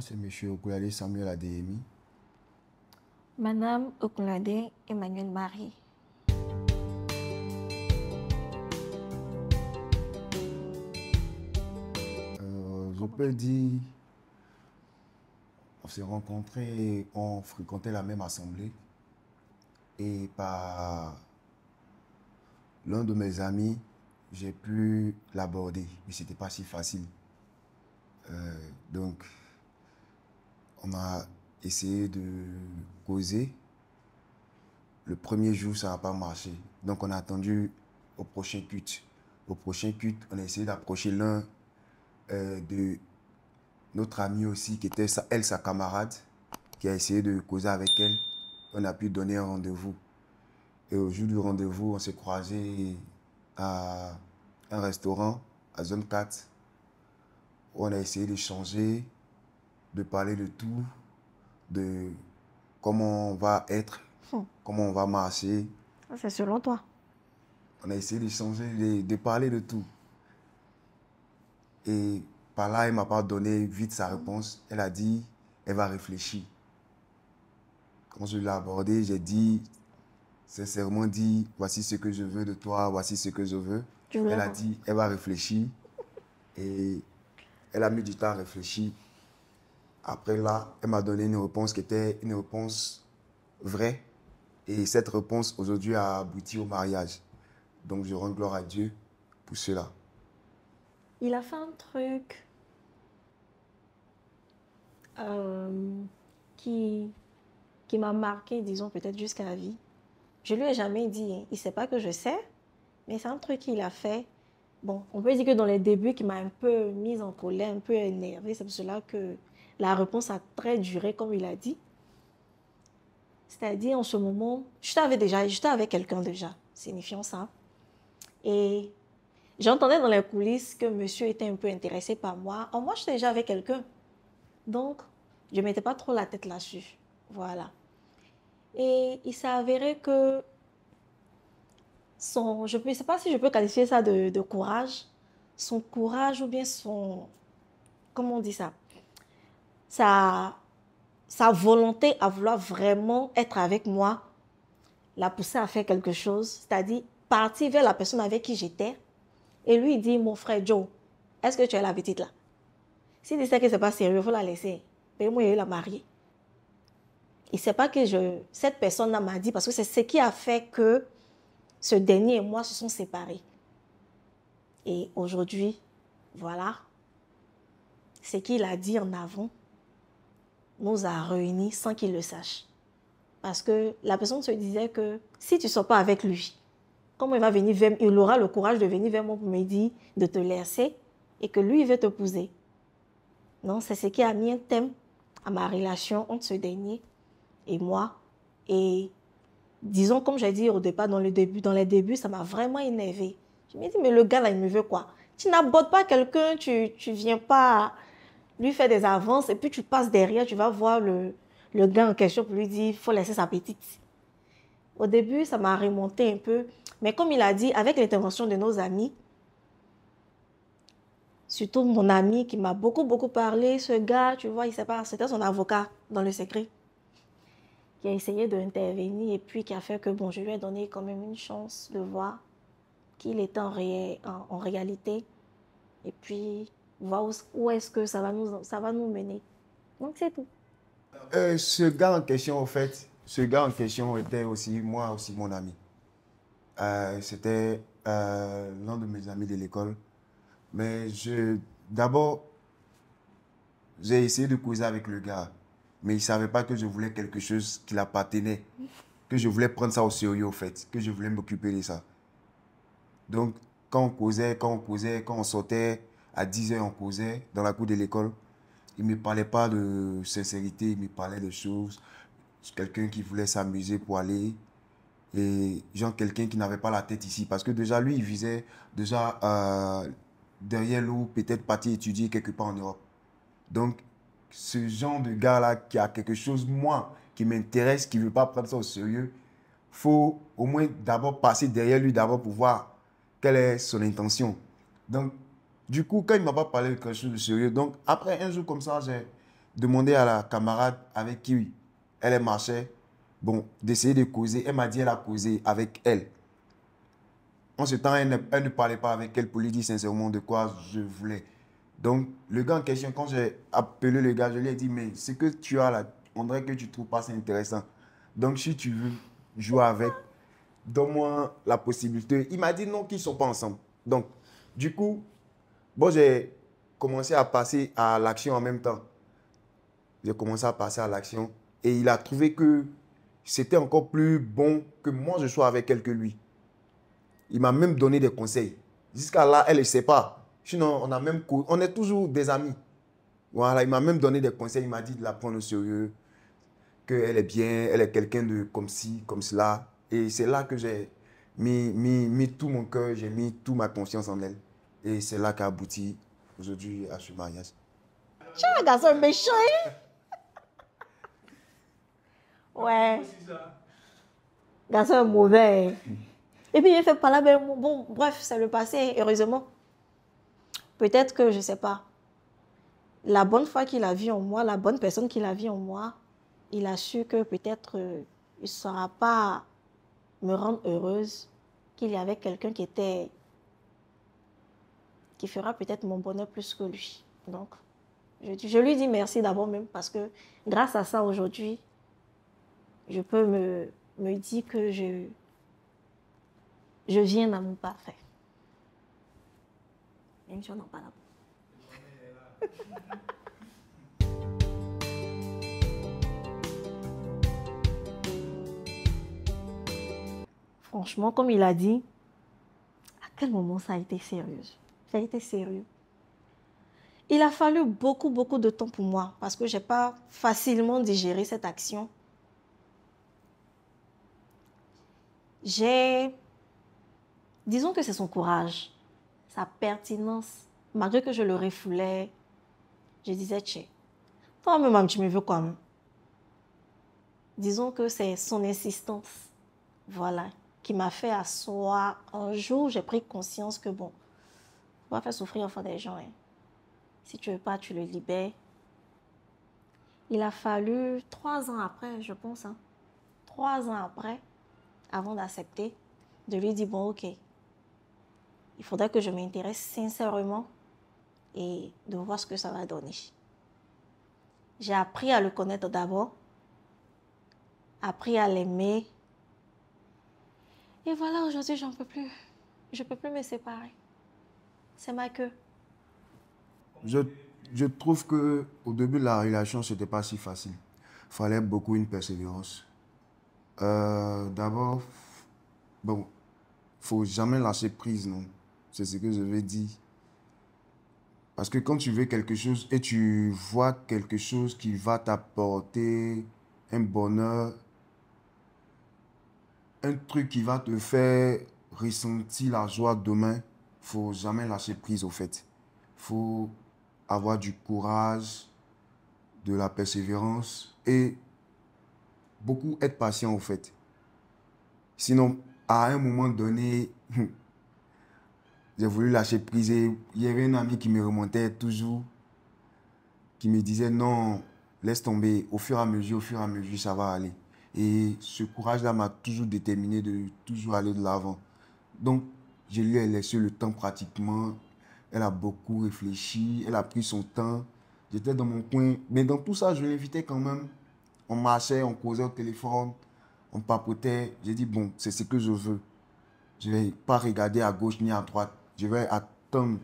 c'est Monsieur Okulade Samuel Adeyemi. Madame Okulade Emmanuel Marie. Je peux dire, on s'est rencontrés, on fréquentait la même assemblée. Et par l'un de mes amis, j'ai pu l'aborder, mais ce n'était pas si facile. Donc, on a essayé de causer. Le premier jour, ça n'a pas marché. Donc, on a attendu au prochain culte. Au prochain culte, on a essayé d'approcher l'un de notre amie aussi, qui était elle, sa camarade, qui a essayé de causer avec elle. On a pu donner un rendez-vous. Et au jour du rendez-vous, on s'est croisés à un restaurant, à Zone 4, où on a essayé d'échanger, de parler de tout, de comment on va être, comment on va marcher. C'est selon toi. On a essayé d'échanger, de parler de tout. Et par là, elle ne m'a pas donné vite sa réponse. Elle a dit, elle va réfléchir. Quand je l'ai abordé, j'ai dit, sincèrement dit, voici ce que je veux de toi, voici ce que je veux. Elle a dit, elle va réfléchir. Et elle a mis du temps à réfléchir. Après là, elle m'a donné une réponse qui était une réponse vraie. Et cette réponse, aujourd'hui, a abouti au mariage. Donc, je rends gloire à Dieu pour cela. Il a fait un truc qui m'a marqué, disons, peut-être jusqu'à la vie. Je lui ai jamais dit, hein. Il ne sait pas que je sais, mais c'est un truc qu'il a fait. Bon, on peut dire que dans les débuts, qui m'a un peu mise en colère, un peu énervée. C'est pour cela que la réponse a très duré, comme il a dit. C'est-à-dire, en ce moment, j'étais avec quelqu'un déjà, signifiant ça. Et j'entendais dans les coulisses que monsieur était un peu intéressé par moi. Or, moi, j'étais déjà avec quelqu'un. Donc, je ne mettais pas trop la tête là-dessus. Voilà. Et il s'est avéré que je ne sais pas si je peux qualifier ça de courage. Son courage ou bien comment on dit ça? Sa volonté à vouloir vraiment être avec moi l'a poussé à faire quelque chose. C'est-à-dire partir vers la personne avec qui j'étais. Et lui, il dit, mon frère Joe, est-ce que tu es la petite là? S'il dit que ce n'est pas sérieux, il faut la laisser. Mais moi, il la mariée. Il ne sait pas que cette personne-là m'a dit, parce que c'est ce qui a fait que ce dernier et moi se sont séparés. Et aujourd'hui, voilà, ce qu'il a dit en avant nous a réunis sans qu'il le sache. Parce que la personne se disait que si tu ne sors pas avec lui, comment il aura le courage de venir vers moi pour me dire de te laisser et que lui, il veut t'épouser. Non, c'est ce qui a mis un thème à ma relation entre ce dernier et moi. Et disons, comme j'ai dit au départ, dans les débuts, ça m'a vraiment énervée. Je me dis, mais le gars là, il me veut quoi? Tu n'abordes pas quelqu'un, tu viens pas lui faire des avances et puis tu passes derrière, tu vas voir le gars en question pour lui dire, il faut laisser sa petite. Au début, ça m'a remonté un peu. Mais comme il a dit, avec l'intervention de nos amis, surtout mon ami qui m'a beaucoup, beaucoup parlé, ce gars, tu vois, il sait pas, c'était son avocat dans le secret, qui a essayé d'intervenir et puis qui a fait que, bon, je lui ai donné quand même une chance de voir qu'il était en réalité et puis voir où est-ce que ça va nous mener. Donc, c'est tout. Ce gars en question, au fait, ce gars en question était aussi, moi aussi, mon ami. C'était l'un de mes amis de l'école. Mais d'abord, j'ai essayé de causer avec le gars. Mais il ne savait pas que je voulais quelque chose qui l'appartenait. Que je voulais prendre ça au sérieux, au fait. Que je voulais m'occuper de ça. Donc, quand on causait, quand on sortait, à 10 heures, on causait dans la cour de l'école, il ne me parlait pas de sincérité, il me parlait de choses. Quelqu'un qui voulait s'amuser pour aller. Et genre quelqu'un qui n'avait pas la tête ici. Parce que déjà, lui, il visait déjà derrière l'eau, peut-être partir étudier quelque part en Europe. Donc, ce genre de gars-là qui a quelque chose, moi, qui m'intéresse, qui ne veut pas prendre ça au sérieux, faut au moins d'abord passer derrière lui, d'abord pour voir quelle est son intention. Donc, du coup, quand il ne m'a pas parlé de quelque chose de sérieux, donc après un jour comme ça, demandé à la camarade avec qui elle marchait, bon, d'essayer de causer. Elle m'a dit qu'elle a causé avec elle. En ce temps, elle ne parlait pas avec elle pour lui dire sincèrement de quoi je voulais. Donc, le gars en question, quand j'ai appelé le gars, je lui ai dit, mais ce que tu as là, on dirait que tu ne trouves pas ça intéressant. Donc, si tu veux jouer avec, donne-moi la possibilité. Il m'a dit non, qu'ils ne sont pas ensemble. Donc, du coup, bon, j'ai commencé à passer à l'action en même temps. J'ai commencé à passer à l'action et il a trouvé que c'était encore plus bon que moi je sois avec elle que lui. Il m'a même donné des conseils. Jusqu'à là, elle ne sait pas. Sinon, on est toujours des amis. Voilà, il m'a même donné des conseils. Il m'a dit de la prendre au sérieux, qu'elle est bien, elle est quelqu'un de comme ci, comme cela. Et c'est là que j'ai mis tout mon cœur, j'ai mis toute ma confiance en elle. Et c'est là qu'a abouti aujourd'hui à ce mariage. Tu es un garçon méchant, hein? Ouais. Garçon mauvais. Et puis, il fait pas là, ben, bon, bref, c'est le passé, heureusement. Peut-être que, je ne sais pas, la bonne foi qu'il a vue en moi, la bonne personne qu'il a vue en moi, il a su que peut-être il ne saura pas me rendre heureuse, qu'il y avait quelqu'un qui fera peut-être mon bonheur plus que lui. Donc, je lui dis merci d'abord même parce que grâce à ça, aujourd'hui, je peux me dire que je viens d'un amour parfait. Même si on n'en parle pas. Franchement, comme il a dit, à quel moment ça a été sérieux? Ça a été sérieux. Il a fallu beaucoup, beaucoup de temps pour moi parce que je n'ai pas facilement digéré cette action. Disons que c'est son courage, sa pertinence. Malgré que je le refoulais, je disais, tchè, toi-même, tu me veux quoi? Disons que c'est son insistance, voilà, qui m'a fait asseoir. Un jour, j'ai pris conscience que, bon, on va faire souffrir enfin des gens. Hein. Si tu veux pas, tu le libères. Il a fallu 3 ans après, je pense, 3 ans après, avant d'accepter, de lui dire, bon, ok, il faudrait que je m'intéresse sincèrement et de voir ce que ça va donner. J'ai appris à le connaître d'abord, appris à l'aimer. Et voilà, aujourd'hui, j'en peux plus. Je ne peux plus me séparer. C'est ma queue. Je trouve qu'au début de la relation, ce n'était pas si facile. Il fallait beaucoup une persévérance. D'abord, bon, il ne faut jamais lâcher prise, non. C'est ce que je vais dire. Parce que quand tu veux quelque chose et tu vois quelque chose qui va t'apporter un bonheur, un truc qui va te faire ressentir la joie demain, il ne faut jamais lâcher prise au fait. Il faut avoir du courage, de la persévérance et beaucoup être patient au fait. Sinon, à un moment donné, j'ai voulu lâcher prise et il y avait un ami qui me remontait toujours, qui me disait non, laisse tomber, au fur et à mesure, ça va aller. Et ce courage-là m'a toujours déterminé de toujours aller de l'avant. Donc, je lui ai laissé le temps pratiquement. Elle a beaucoup réfléchi, elle a pris son temps. J'étais dans mon coin. Mais dans tout ça, je l'invitais quand même. On marchait, on causait au téléphone, on papotait. J'ai dit, bon, c'est ce que je veux. Je ne vais pas regarder à gauche ni à droite. Je vais attendre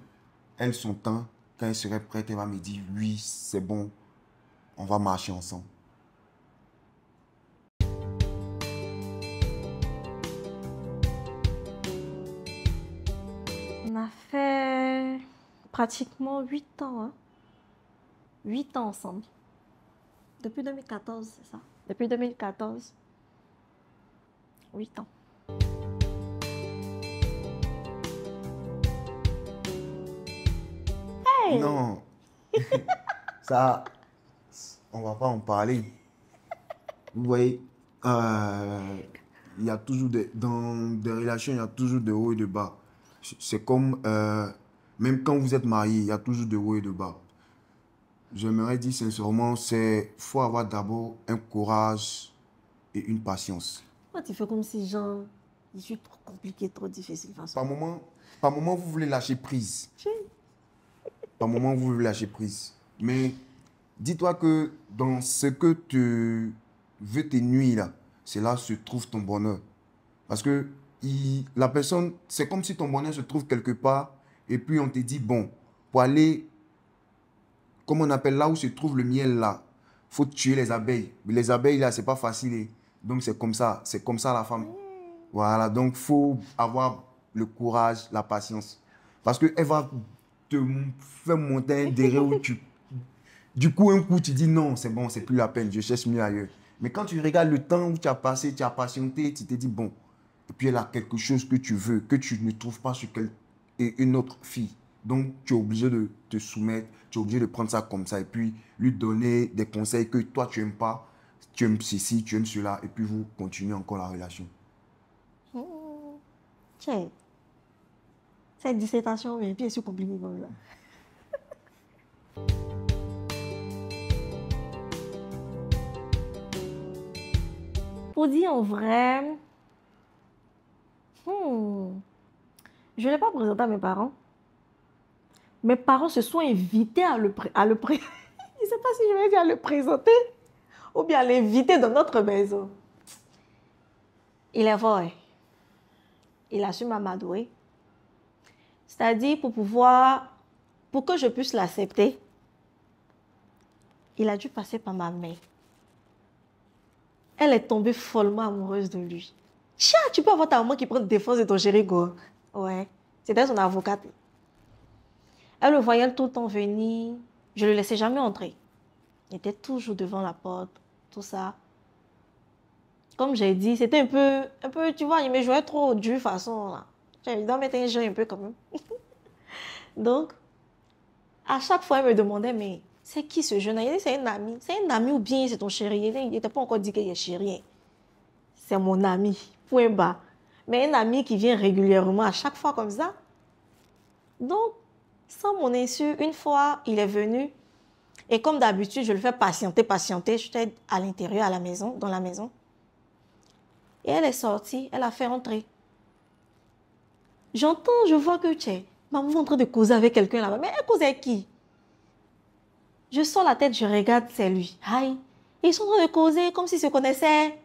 elle son temps. Quand elle serait prête, elle va me dire, oui, c'est bon, on va marcher ensemble. On a fait pratiquement 8 ans. 8 ans ensemble. Depuis 2014, c'est ça. Depuis 2014. 8 ans. Hey! Non, ça, on va pas en parler. Vous voyez, il y a toujours dans des relations, il y a toujours de hauts et de bas. C'est comme, même quand vous êtes marié, il y a toujours de hauts et de bas. j'aimerais dire sincèrement, c'est faut avoir d'abord un courage et une patience. Pourquoi tu fais comme si, genre, je suis trop compliqué, trop difficile, façon. Par moment, vous voulez lâcher prise. Par moment, vous voulez lâcher prise. Mais dis-toi que dans ce que tu veux tes nuits là, c'est là que se trouve ton bonheur. Parce que la personne, c'est comme si ton bonheur se trouve quelque part et puis on te dit, bon, pour aller, comme on appelle là où se trouve le miel là, faut tuer les abeilles. Mais les abeilles là, c'est pas facile. Donc c'est comme ça la femme. Voilà, donc faut avoir le courage, la patience. Parce qu'elle va te faire monter un derrière où tu... Du coup, un coup, tu dis non, c'est bon, c'est plus la peine, je cherche mieux ailleurs. Mais quand tu regardes le temps où tu as passé, tu as patienté, tu te dis bon, et puis elle a quelque chose que tu veux, que tu ne trouves pas sur une autre fille. Donc, tu es obligé de te soumettre, tu es obligé de prendre ça comme ça et puis lui donner des conseils que toi, tu n'aimes pas, tu aimes ceci, tu aimes cela, et puis vous continuez encore la relation. Tiens, cette dissertation, mais puis, c'est compliqué comme ça. Pour dire en vrai, je ne l'ai pas présenté à mes parents. Mes parents se sont invités à le présenter. Je ne sais pas si je vais dire à le présenter ou bien à l'inviter dans notre maison. Il est vrai. Il a su m'amadouer. C'est-à-dire, pour que je puisse l'accepter, il a dû passer par ma mère. Elle est tombée follement amoureuse de lui. Tcha, tu peux avoir ta maman qui prend défense de ton chéri, go. Ouais, c'était son avocate. Elle le voyait tout le temps venir. Je ne le laissais jamais entrer. Il était toujours devant la porte, tout ça. Comme j'ai dit, c'était un peu, tu vois, il me jouait trop du façon, là. Il doit mettre un jeu un peu quand même. Donc, à chaque fois, elle me demandait, mais c'est qui ce jeune? Il dit, c'est un ami. C'est un ami ou bien c'est ton chéri? Il n'était pas encore dit qu'il est chéri. C'est mon ami, point bas. Mais un ami qui vient régulièrement, à chaque fois comme ça. Donc, sans mon insu, une fois, il est venu. Et comme d'habitude, je le fais patienter. J'étais à l'intérieur, à la maison, dans la maison. Et elle est sortie, elle a fait entrer. Je vois que tu es maman en train de causer avec quelqu'un là-bas. Mais elle cause avec qui? Je sors la tête, je regarde, c'est lui. Aïe, ils sont en train de causer comme s'ils se connaissaient.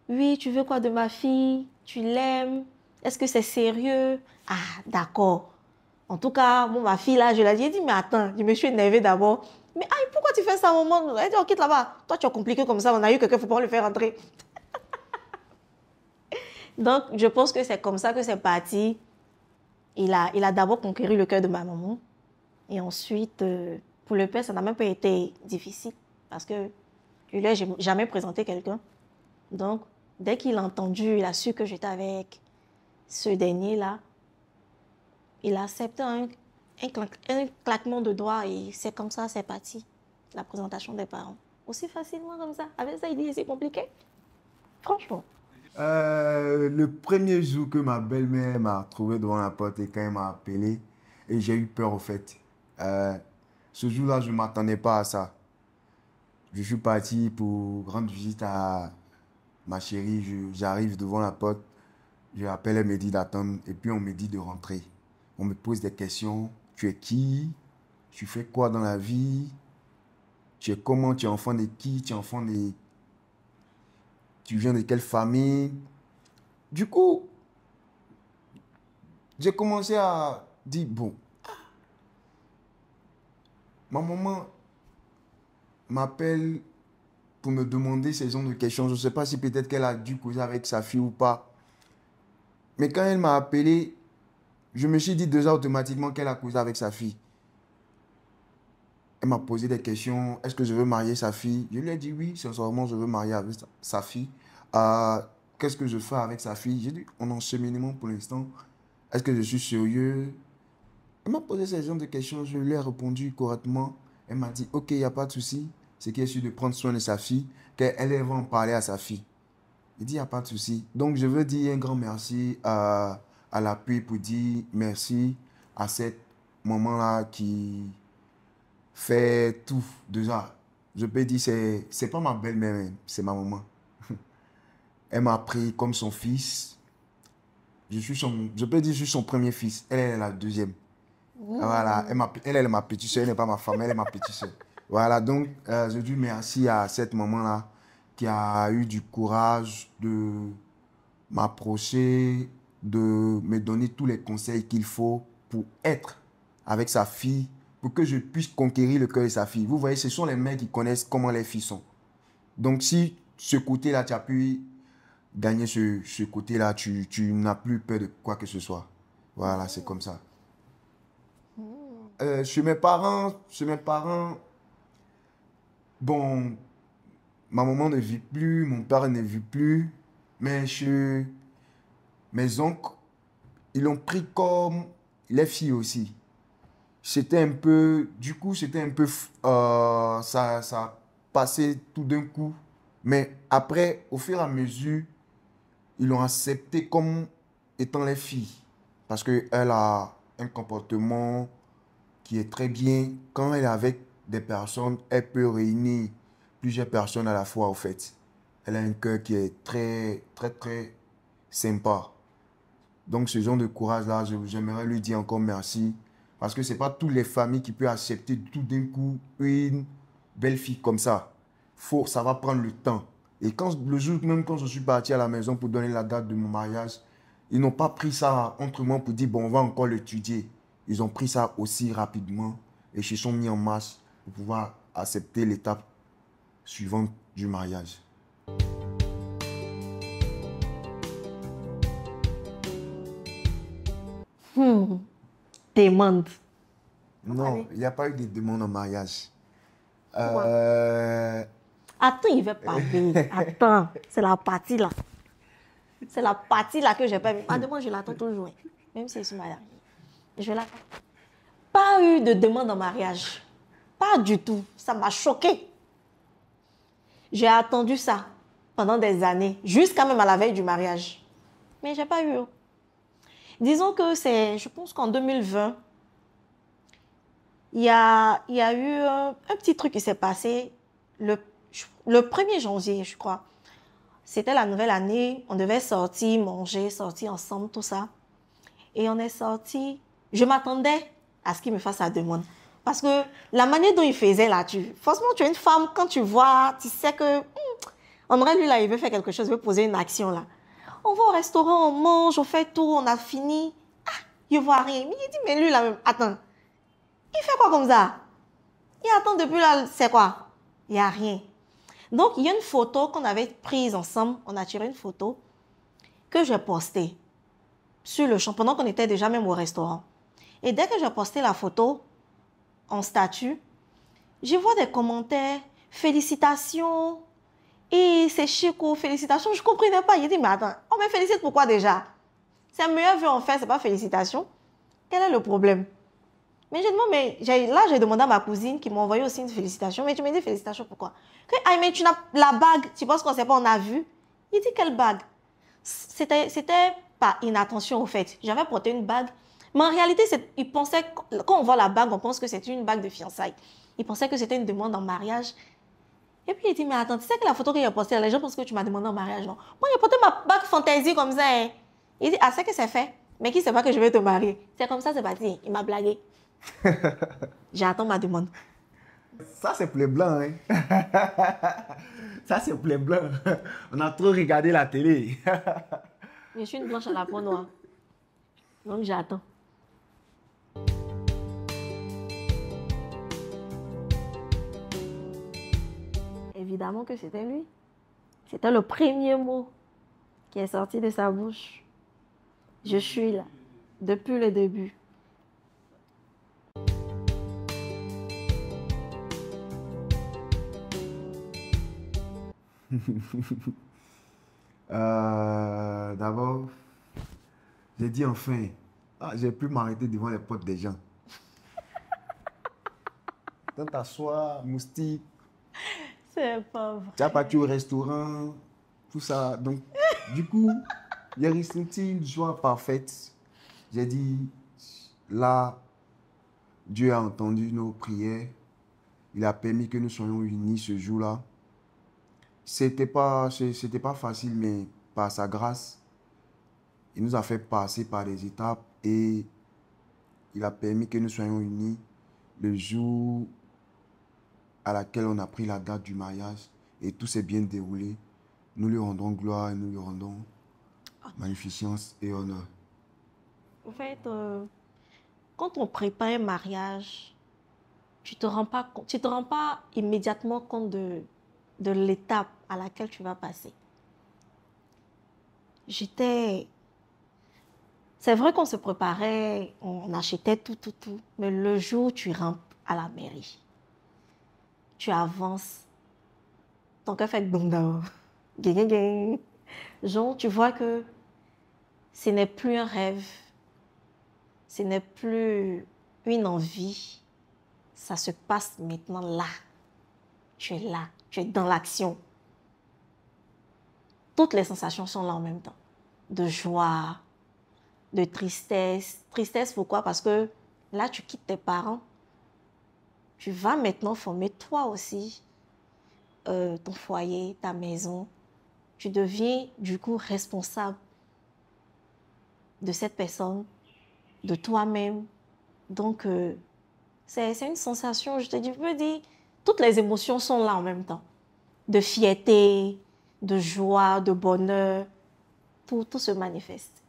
Oui, tu veux quoi de ma fille? Tu l'aimes? Est-ce que c'est sérieux? Ah, d'accord. En tout cas, ma fille là, je l'ai dit, elle dit, mais attends, je me suis énervée d'abord. Mais aïe, pourquoi tu fais ça, maman? Elle dit, on quitte là-bas. Toi, tu as compliqué comme ça, on a eu quelqu'un, il faut pas le faire rentrer. Donc, je pense que c'est comme ça que c'est parti. Il a d'abord conquéri le cœur de ma maman. Et ensuite, pour le père, ça n'a même pas été difficile. Parce que je lui ai jamais présenté quelqu'un. Donc, dès qu'il a entendu, il a su que j'étais avec ce dernier-là, il a accepté un claquement de doigts et c'est comme ça, c'est parti. La présentation des parents. Aussi facilement comme ça. Avec ça, il dit, c'est compliqué. Franchement. Le premier jour que ma belle-mère m'a trouvé devant la porte et quand elle m'a appelé, et j'ai eu peur au fait. Ce jour-là, je ne m'attendais pas à ça. Je suis parti pour rendre visite à ma chérie. J'arrive devant la porte, je l'appelle, elle me dit d'attendre et puis on me dit de rentrer. On me pose des questions. Tu es qui? Tu fais quoi dans la vie? Tu es comment? Tu es enfant de qui? Tu viens de quelle famille? Du coup, j'ai commencé à dire, bon, ma maman m'appelle pour me demander ces genre de questions. Je ne sais pas si peut-être qu'elle a dû causer avec sa fille ou pas. Mais quand elle m'a appelé, je me suis dit déjà automatiquement qu'elle a causé avec sa fille. Elle m'a posé des questions. Est-ce que je veux marier sa fille? Je lui ai dit oui, sincèrement, je veux marier avec sa fille. Qu'est-ce que je fais avec sa fille? J'ai dit, on est en cheminement pour l'instant. Est-ce que je suis sérieux? Elle m'a posé ces genre de questions. Je lui ai répondu correctement. Elle m'a dit, ok, il n'y a pas de souci. C'est qu'elle est sûre de prendre soin de sa fille, qu'elle va en parler à sa fille. Il dit, il n'y a pas de souci. Donc, je veux dire un grand merci à l'appui pour dire merci à cette maman-là qui fait tout. Déjà, je peux dire, c'est pas ma belle-mère, c'est ma maman. Elle m'a pris comme son fils. Je peux dire, je suis son premier fils. Elle est la deuxième. Voilà, elle est ma petite soeur, elle n'est pas ma femme, elle est ma petite soeur. Voilà, donc je dis merci à cette maman-là qui a eu du courage de m'approcher, de me donner tous les conseils qu'il faut pour être avec sa fille, pour que je puisse conquérir le cœur de sa fille. Vous voyez, ce sont les mères qui connaissent comment les filles sont. Donc si ce côté-là, tu as pu gagner ce côté-là, tu n'as plus peur de quoi que ce soit. Voilà, c'est comme ça. Chez mes parents, bon, ma maman ne vit plus, mon père ne vit plus, mais chez mes oncles, ils l'ont pris comme les filles aussi. C'était un peu, du coup, c'était un peu, ça passait tout d'un coup, mais après, au fur et à mesure, ils l'ont accepté comme étant les filles, parce qu'elle a un comportement qui est très bien. Quand elle est avec des personnes, elle peut réunir plusieurs personnes à la fois, au fait. Elle a un cœur qui est très, très, très sympa. Donc, ce genre de courage-là, j'aimerais lui dire encore merci. Parce que ce n'est pas toutes les familles qui peuvent accepter tout d'un coup une belle fille comme ça. Ça va prendre le temps. Et le jour même quand je suis parti à la maison pour donner la date de mon mariage, ils n'ont pas pris ça autrement pour dire, bon, on va encore l'étudier. Ils ont pris ça aussi rapidement et se sont mis en marche pour pouvoir accepter l'étape suivante du mariage. Demande. Non, il n'y a pas eu de demande en mariage. Attends, il va parler. Attends, c'est la partie là. C'est la partie là que j'ai pas vu. Ah, demande, je l'attends toujours. Même si je suis mariée. Je l'attends. Pas eu de demande en mariage. Pas du tout. Ça m'a choquée. J'ai attendu ça pendant des années, jusqu'à même à la veille du mariage. Mais j'ai pas eu. Disons que c'est, je pense qu'en 2020, il y a eu un petit truc qui s'est passé le 1er janvier, je crois. C'était la nouvelle année, on devait sortir, manger, sortir ensemble, tout ça. Et on est sorti. Je m'attendais à ce qu'il me fasse la demande. Parce que la manière dont il faisait là, forcément, tu es une femme, quand tu vois, tu sais que, on aurait lui là, il veut faire quelque chose, il veut poser une action là. On va au restaurant, on mange, on fait tout, on a fini. Ah, il ne voit rien. Mais il dit, mais lui là même, attends, il fait quoi comme ça? Il attend depuis là, c'est quoi? Il n'y a rien. Donc, il y a une photo qu'on avait prise ensemble, on a tiré une photo que j'ai postée sur le champ, pendant qu'on était déjà même au restaurant. Et dès que j'ai posté la photo en statut, je vois des commentaires, félicitations, et c'est chic, félicitations. Je ne comprenais pas. Il dit, mais attends, on me félicite pourquoi déjà? C'est un meilleur vœu en fait, ce n'est pas félicitations. Quel est le problème? Mais je demande, mais là, j'ai demandé à ma cousine qui m'a envoyé aussi une félicitation. Mais tu me dis félicitations pourquoi? Ah, mais tu n'as la bague, tu penses qu'on ne sait pas, on a vu? Il dit, quelle bague? C'était pas inattention au fait. J'avais porté une bague. Mais en réalité, il pensait, quand on voit la bague, on pense que c'est une bague de fiançailles. Il pensait que c'était une demande en mariage. Et puis il dit, mais attends, tu sais que la photo qu'il a postée, les gens pensent que tu m'as demandé en mariage, non? Moi, j'ai porté ma bague fantaisie comme ça. Hein. Il dit, ah, c'est que c'est fait. Mais qui ne sait pas que je vais te marier? C'est comme ça, c'est parti. Il m'a blagué. J'attends ma demande. Ça, c'est pour les blancs. Hein? Ça, c'est pour les blancs. On a trop regardé la télé. Je suis une blanche à la peau noire. Donc, j'attends. Évidemment que c'était lui. C'était le premier mot qui est sorti de sa bouche. Je suis là, depuis le début. D'abord, j'ai dit enfin, j'ai pu m'arrêter devant les potes des gens. Quand t'assois, moustique, C'est pas vrai. tu as parti au restaurant, tout ça. Donc, du coup, j'ai ressenti une joie parfaite. J'ai dit, là, Dieu a entendu nos prières Il a permis que nous soyons unis ce jour-là. C'était pas facile, mais par sa grâce, il nous a fait passer par des étapes et il a permis que nous soyons unis le jour à laquelle on a pris la date du mariage et tout s'est bien déroulé. Nous lui rendons gloire et nous lui rendons magnificence et honneur. En fait, quand on prépare un mariage, tu te rends pas immédiatement compte de l'étape à laquelle tu vas passer. C'est vrai qu'on se préparait, on achetait tout, mais le jour où tu rentres à la mairie, tu avances, ton cœur fait bunda, genre, tu vois que ce n'est plus un rêve, ce n'est plus une envie, ça se passe maintenant là. Tu es là, tu es dans l'action. Toutes les sensations sont là en même temps. De joie, de tristesse. Tristesse, pourquoi? Parce que là, tu quittes tes parents. Tu vas maintenant former toi aussi ton foyer, ta maison. Tu deviens du coup responsable de cette personne, de toi-même. Donc, c'est une sensation, je peux dire, toutes les émotions sont là en même temps. De fierté, de joie, de bonheur, tout se manifeste.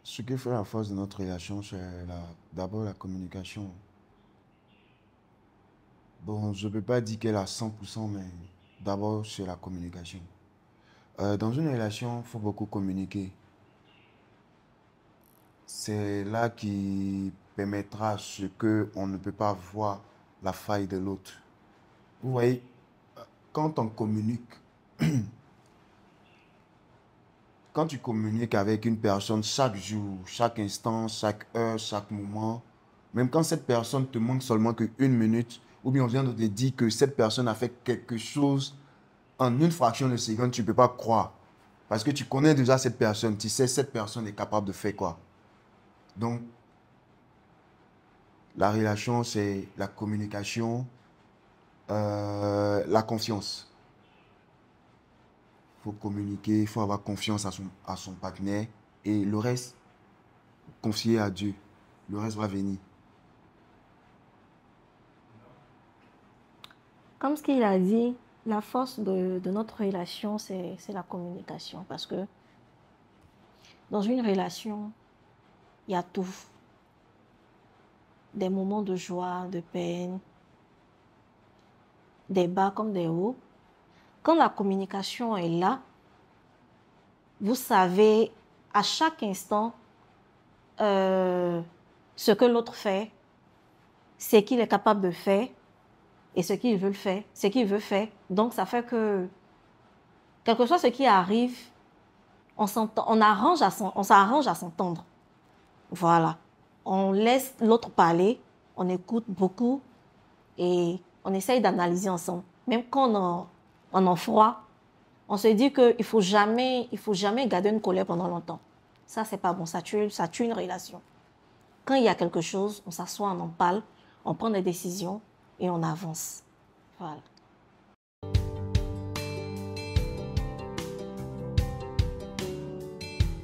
Ce qui fait la force de notre relation, c'est d'abord la communication. Bon, je ne peux pas dire qu'elle est à 100%, mais d'abord, c'est la communication. Dans une relation, il faut beaucoup communiquer. C'est là qui permettra ce qu'on ne peut pas voir la faille de l'autre. Vous voyez, quand on communique, quand tu communiques avec une personne chaque jour, chaque instant, chaque heure, chaque moment, même quand cette personne te manque seulement qu'une minute, ou bien on vient de te dire que cette personne a fait quelque chose en une fraction de seconde, tu ne peux pas croire. Parce que tu connais déjà cette personne, tu sais cette personne est capable de faire quoi. Donc, la relation, c'est la communication, la confiance. Il faut communiquer, il faut avoir confiance à son partenaire. Et le reste, confier à Dieu. Le reste va venir. Comme ce qu'il a dit, la force de notre relation, c'est la communication. Parce que dans une relation, il y a tout. Des moments de joie, de peine, des bas comme des hauts. Quand la communication est là, vous savez à chaque instant ce que l'autre fait, ce qu'il est capable de faire et ce qu'il veut faire, ce qu'il veut faire. Donc, ça fait que, quel que soit ce qui arrive, on s'arrange à s'entendre. Voilà. On laisse l'autre parler, on écoute beaucoup et on essaye d'analyser ensemble. Même quand on en froid, on se dit qu'il ne faut jamais garder une colère pendant longtemps. Ça, c'est pas bon. Ça tue une relation. Quand il y a quelque chose, on s'assoit, on en parle, on prend des décisions et on avance. Voilà.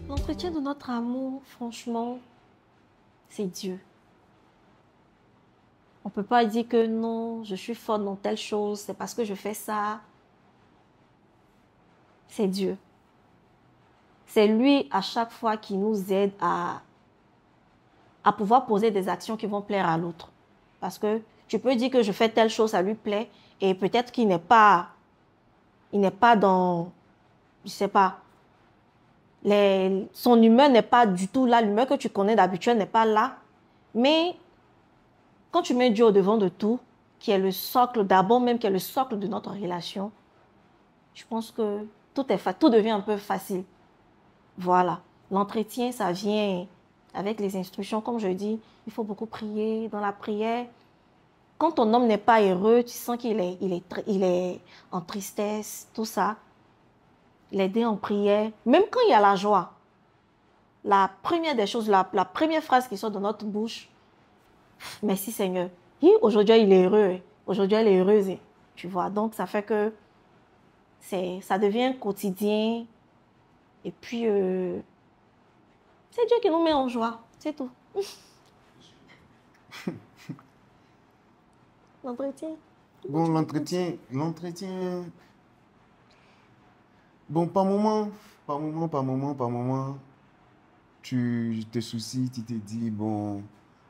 L'entretien de notre amour, franchement, c'est Dieu. On ne peut pas dire que non, je suis forte dans telle chose, c'est parce que je fais ça. C'est Dieu. C'est lui, à chaque fois, qui nous aide à pouvoir poser des actions qui vont plaire à l'autre. Parce que tu peux dire que je fais telle chose, ça lui plaît, et peut-être qu'il n'est pas dans, je sais pas, son humeur n'est pas du tout là, l'humeur que tu connais d'habitude n'est pas là. Mais quand tu mets Dieu au devant de tout, qui est le socle, d'abord même qui est le socle de notre relation, je pense que tout devient un peu facile. Voilà. L'entretien, ça vient avec les instructions. Comme je dis, il faut beaucoup prier. Dans la prière, quand ton homme n'est pas heureux, tu sens qu'il est en tristesse, tout ça. L'aider en prière, même quand il y a la joie. la première des choses, la première phrase qui sort de notre bouche, merci Seigneur. Hi, aujourd'hui, il est heureux. Aujourd'hui, elle est heureuse. Tu vois, donc ça fait que ça devient quotidien. Et puis, c'est Dieu qui nous met en joie. C'est tout. L'entretien. Bon, l'entretien. Bon, par moment, tu te soucies, tu te dis, bon,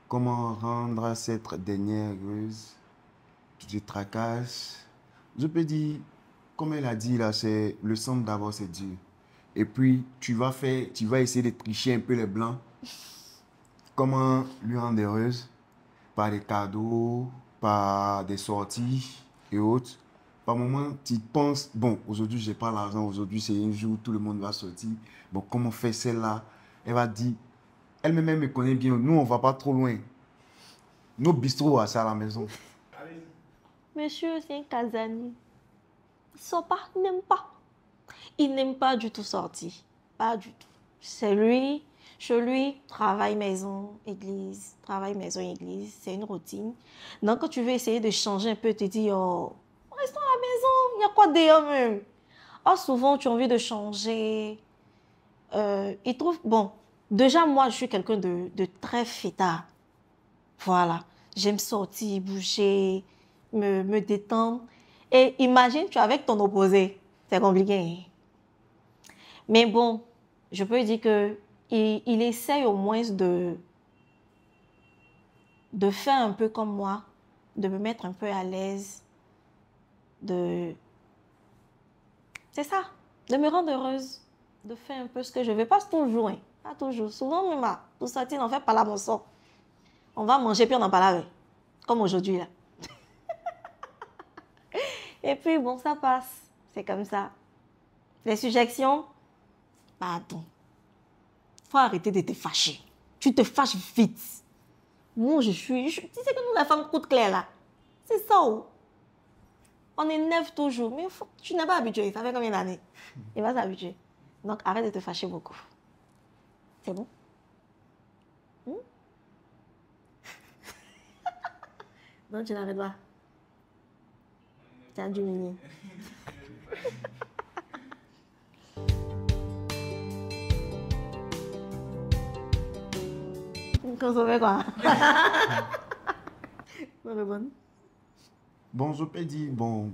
comment rendre cette dernière heureuse? Tu te tracasses. Je peux dire, comme elle a dit là, c'est le centre d'abord, c'est Dieu. Et puis, tu vas essayer de tricher un peu les blancs. Comment lui rendre heureuse? Par des cadeaux, par des sorties et autres. Par moment, tu penses, bon, aujourd'hui, je n'ai pas l'argent, aujourd'hui, c'est un jour où tout le monde va sortir. Bon, comment faire celle-là? Elle va dire, elle-même elle me connaît bien, nous, on ne va pas trop loin. Nos bistrots, c'est à la maison. Monsieur, c'est un casanier. Il sort pas, il n'aime pas. Il n'aime pas du tout sortir. Pas du tout. C'est lui, chez lui, travail, maison, église. Travail, maison, église. C'est une routine. Donc, quand tu veux essayer de changer un peu, tu te dis, oh, restons à la maison. Il y a quoi d'ailleurs même? Or, souvent, tu as envie de changer. Il trouve, bon, déjà, moi, je suis quelqu'un de très fêtard. Voilà. J'aime sortir, bouger, me détendre. Et imagine, tu es avec ton opposé. C'est compliqué. Hein? Mais bon, je peux dire que il essaye au moins de faire un peu comme moi, de me mettre un peu à l'aise, c'est ça, de me rendre heureuse, de faire un peu ce que je veux. Pas toujours, hein, pas toujours. Souvent, même, tout ça, on fait pas là mon sort. On va manger puis on en parle avec, comme aujourd'hui là. Et puis bon, ça passe, c'est comme ça. Les suggestions, pardon. Faut arrêter de te fâcher. Tu te fâches vite. Moi, tu sais que nous, la femme coûte claire là. C'est ça. Oh. On énerve toujours. Mais tu n'es pas habitué. Ça fait combien d'années? Il va s'habituer. Donc, arrête de te fâcher beaucoup. C'est bon? Non, tu n'arrêtes pas. Tu as diminué. Consommer quoi? Bon, je peux dire, bon,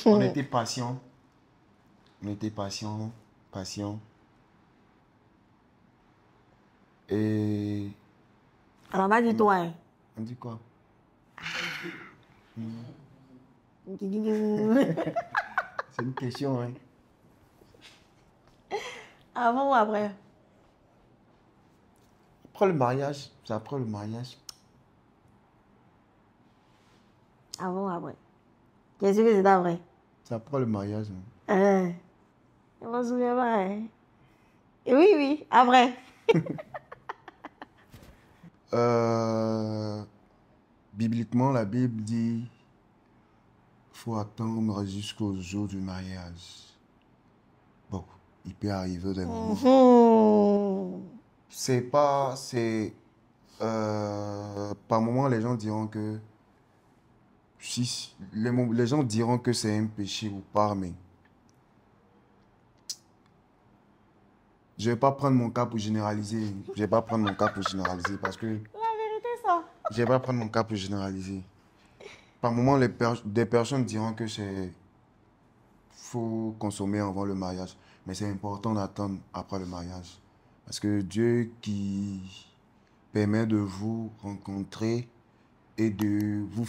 on était patient. On était patient. Et... Alors, va dire toi. Hein. On dit quoi? C'est une question, hein. Avant ou après? Après le mariage, c'est après le mariage. Avant ou après? Qu'est-ce que c'est après? C'est après le mariage. Je ne me souviens pas. Hein. Oui, après. Bibliquement, la Bible dit faut attendre jusqu'au jour du mariage. Bon, il peut arriver des moments. C'est pas... par moment, les gens diront que... Si, les gens diront que c'est un péché ou pas, mais... Je ne vais pas prendre mon cas pour généraliser. Je vais pas prendre mon cas pour généraliser parce que... La vérité, ça. Je ne vais pas prendre mon cas pour généraliser. Par moment, des personnes diront que c'est... faut consommer avant le mariage. Mais c'est important d'attendre après le mariage. Parce que Dieu qui permet de vous rencontrer et de vous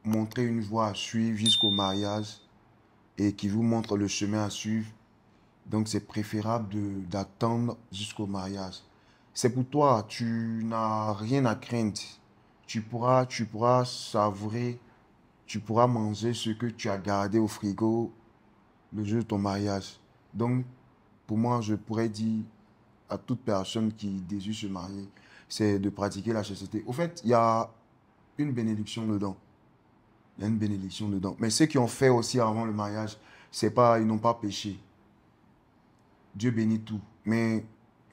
montrer une voie à suivre jusqu'au mariage et qui vous montre le chemin à suivre. Donc, c'est préférable d'attendre jusqu'au mariage. C'est pour toi, tu n'as rien à craindre. Tu pourras savourer, tu pourras manger ce que tu as gardé au frigo le jour de ton mariage. Donc, pour moi, je pourrais dire à toute personne qui désire se marier, c'est de pratiquer la chasteté. Au fait, il y a une bénédiction dedans. Il y a une bénédiction dedans. Mais ceux qui ont fait aussi avant le mariage, c'est pas, ils n'ont pas péché. Dieu bénit tout. Mais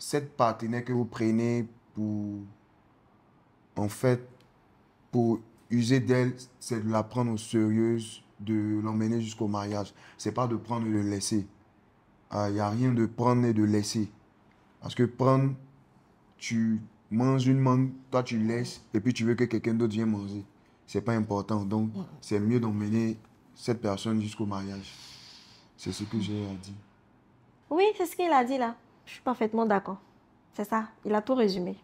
cette partenaire que vous prenez pour, en fait, pour user d'elle, c'est de la prendre au sérieux, de l'emmener jusqu'au mariage. C'est pas de prendre et de laisser. Il n'y a rien de prendre et de laisser. Parce que prendre, tu manges une mangue, toi tu laisses, et puis tu veux que quelqu'un d'autre vienne manger. C'est pas important. Donc, c'est mieux d'emmener cette personne jusqu'au mariage. C'est ce que j'ai à dire. Oui, c'est ce qu'il a dit là. Je suis parfaitement d'accord. C'est ça, il a tout résumé.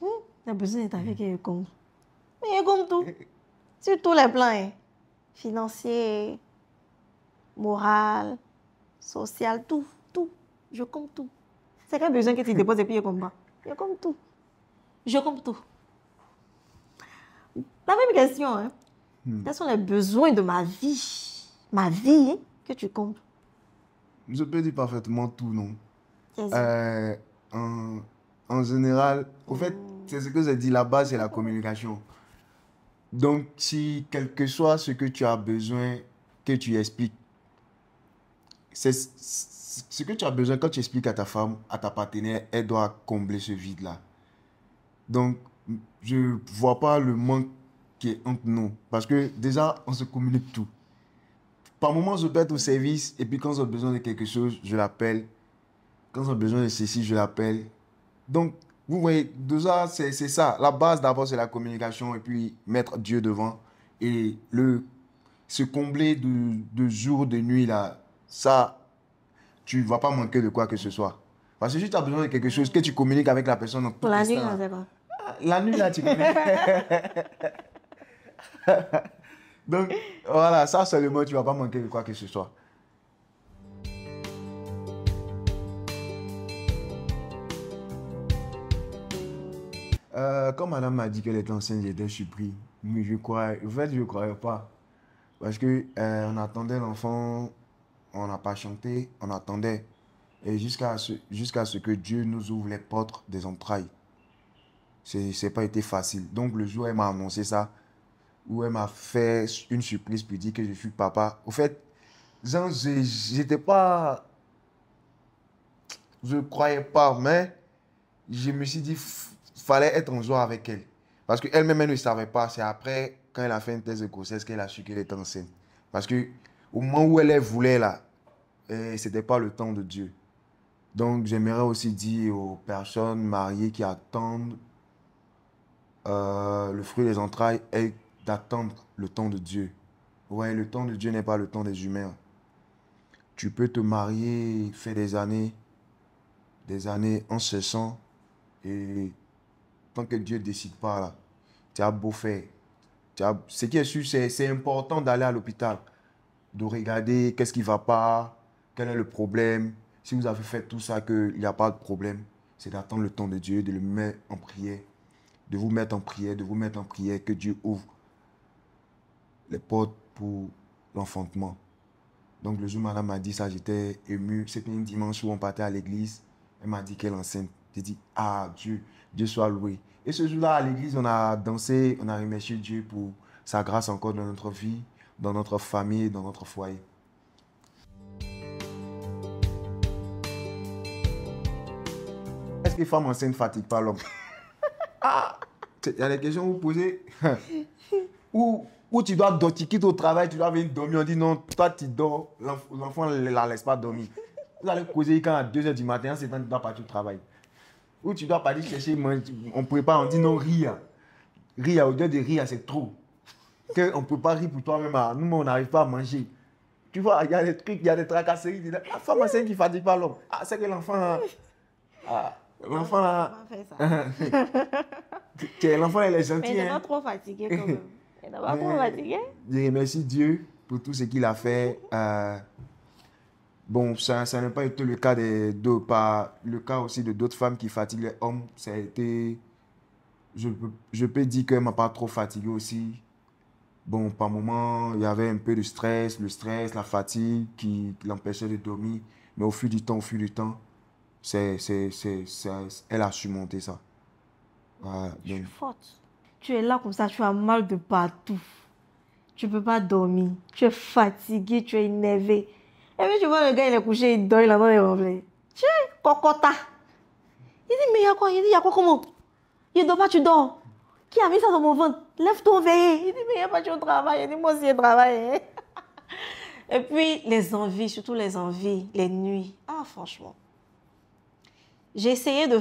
Il a besoin d'être avec Yekom. Mais Yekom tout. Sur tous les plans. Hein. Financier, moral, social, tout, tout. Je compte tout. C'est quel besoin que tu déposes et puis Yekom pas. Je compte tout. Je compte tout. La même question, hein. Quels sont les besoins de ma vie? Ma vie, hein, que tu comptes? Je peux dire parfaitement tout, non? C'est ça. En, en général, au fait, c'est ce que j'ai dit, la base, c'est la communication. Donc, si quel que soit ce que tu as besoin, que tu expliques, c'est ce que tu as besoin quand tu expliques à ta femme, à ta partenaire, elle doit combler ce vide-là. Donc, je ne vois pas le manque qui est entre nous. Parce que déjà, on se communique tout. Par moments, je peux être au service et puis quand j'ai besoin de quelque chose, je l'appelle. Quand j'ai besoin de ceci, je l'appelle. Donc, vous voyez, déjà, c'est ça. La base, d'abord, c'est la communication et puis mettre Dieu devant. Et se combler de jour, de nuit, là, ça, tu ne vas pas manquer de quoi que ce soit. Parce que si tu as besoin de quelque chose, que tu communiques avec la personne en tout Pour la nuit, instant, on sait pas. la nuit, là, tu connais. Donc, voilà, ça seulement, tu ne vas pas manquer de quoi que ce soit. Quand madame m'a dit qu'elle était enceinte, j'étais surpris. Mais je croyais, en fait, je ne croyais pas. Parce que on attendait l'enfant, on n'a pas chanté, on attendait. Et jusqu'à ce que Dieu nous ouvre les portes des entrailles. C'est pas été facile. Donc le jour où elle m'a annoncé ça, où elle m'a fait une surprise pour dire que je suis papa. Au fait, genre, j'étais pas, je croyais pas, mais je me suis dit, fallait être en joie avec elle. Parce qu'elle-même, elle ne savait pas. C'est après, quand elle a fait une thèse de grossesse, qu'elle a su qu'elle était enceinte. Parce que au moment où elle voulait, là, ce n'était pas le temps de Dieu. Donc, j'aimerais aussi dire aux personnes mariées qui attendent le fruit des entrailles est d'attendre le temps de Dieu. Ouais, le temps de Dieu n'est pas le temps des humains. Tu peux te marier, faire des années en cessant, et tant que Dieu ne décide pas, là, tu as beau faire. Ce qui est sûr, c'est important d'aller à l'hôpital, de regarder qu'est-ce qui ne va pas, quel est le problème. Si vous avez fait tout ça, qu'il n'y a pas de problème, c'est d'attendre le temps de Dieu, de le mettre en prière, de vous mettre en prière, de vous mettre en prière, que Dieu ouvre les portes pour l'enfantement. Donc le jour où madame m'a dit ça, j'étais ému. C'était un dimanche où on partait à l'église. Elle m'a dit qu'elle est enceinte. J'ai dit, ah Dieu, Dieu soit loué. Et ce jour-là, à l'église, on a dansé, on a remercié Dieu pour sa grâce encore dans notre vie, dans notre famille, dans notre foyer. Est-ce que les femmes enceintes ne fatiguent pas l'homme? Ah, il y a des questions que vous posez. Ou tu dois dormir, tu quittes au travail, tu dois venir dormir. On dit non, toi tu dors, l'enfant ne la laisse pas dormir. Vous allez causer quand à 2 h du matin, c'est quand tu dois partir au travail. Ou tu dois partir chercher, on prépare, on dit non, rire. Rire, au lieu de rire, c'est trop. On ne peut pas rire pour toi-même. Nous, on n'arrive pas à manger. Tu vois, il y a des trucs, il y a des tracasseries. La femme enceinte qui ne fatigue pas l'homme. Ah, c'est que l'enfant. L'enfant là. L'enfant, il est gentil. Mais il n'est pas trop fatigué quand même. Il n'est pas trop fatigué. Je remercie Dieu pour tout ce qu'il a fait. Bon, ça n'a pas été le cas le cas aussi de d'autres femmes qui fatiguent les hommes. Ça a été, je peux dire qu'elle ne m'a pas trop fatigué aussi. Bon, par moment, il y avait un peu de stress, la fatigue qui l'empêchait de dormir. Mais au fil du temps, elle a surmonté ça. Voilà, Je suis forte. Tu es là comme ça, tu as mal de partout. tu ne peux pas dormir. Tu es fatigué, tu es énervé. Et puis tu vois le gars, il est couché, il dort, il a dans les reflets. Tiens, cocota. Il dit, mais il y a quoi? Il dit, il y a quoi comment? Il ne dort pas, tu dors. Qui a mis ça dans mon ventre? Lève-toi, veille. Il dit, mais il n'y a pas de travail. Il dit, moi aussi, je travaille. Et puis, les envies, surtout les envies, les nuits. Ah, franchement. J'essayais de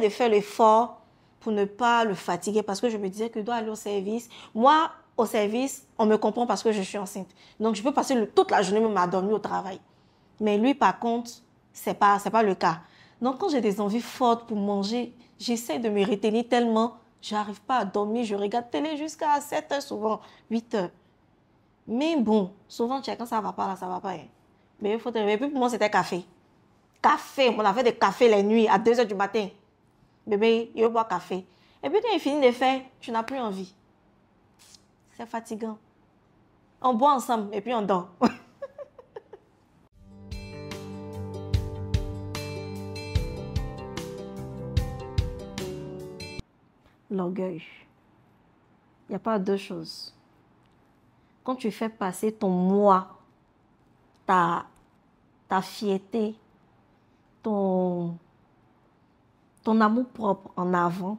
faire l'effort pour ne pas le fatiguer parce que je me disais que je dois aller au service. Moi, au service, on me comprend parce que je suis enceinte. Donc, je peux passer toute la journée même à dormir au travail. Mais lui, par contre, c'est pas le cas. Donc, quand j'ai des envies fortes pour manger, j'essaie de me retenir tellement, je n'arrive pas à dormir. Je regarde télé jusqu'à 7 heures, souvent 8 heures. Mais bon, souvent, quand ça ne va pas, là, ça ne va pas. Hein. Mais il faut te réveiller. Puis pour moi, c'était café. Café, on a fait des cafés les nuits à 2 heures du matin. Bébé, il boit café. Et puis quand il finit de faire, tu n'as plus envie. C'est fatigant. On boit ensemble et puis on dort. L'orgueil. Il n'y a pas deux choses. Quand tu fais passer ton moi, ta fierté, ton amour propre en avant,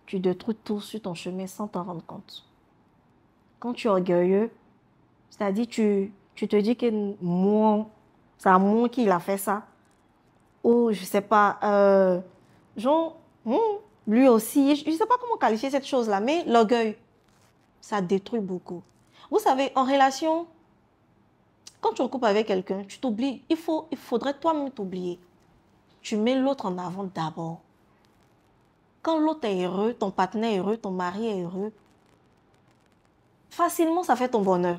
tu détruis tout sur ton chemin sans t'en rendre compte. Quand tu es orgueilleux, c'est-à-dire tu te dis que moi, c'est à moi qu'il a fait ça. Ou je ne sais pas, genre, lui aussi, je ne sais pas comment qualifier cette chose-là, mais l'orgueil, ça détruit beaucoup. Vous savez, en relation, quand tu es en couple avec quelqu'un, tu t'oublies. Il faudrait toi-même t'oublier. Tu mets l'autre en avant d'abord. Quand l'autre est heureux, ton partenaire est heureux, ton mari est heureux, facilement, ça fait ton bonheur.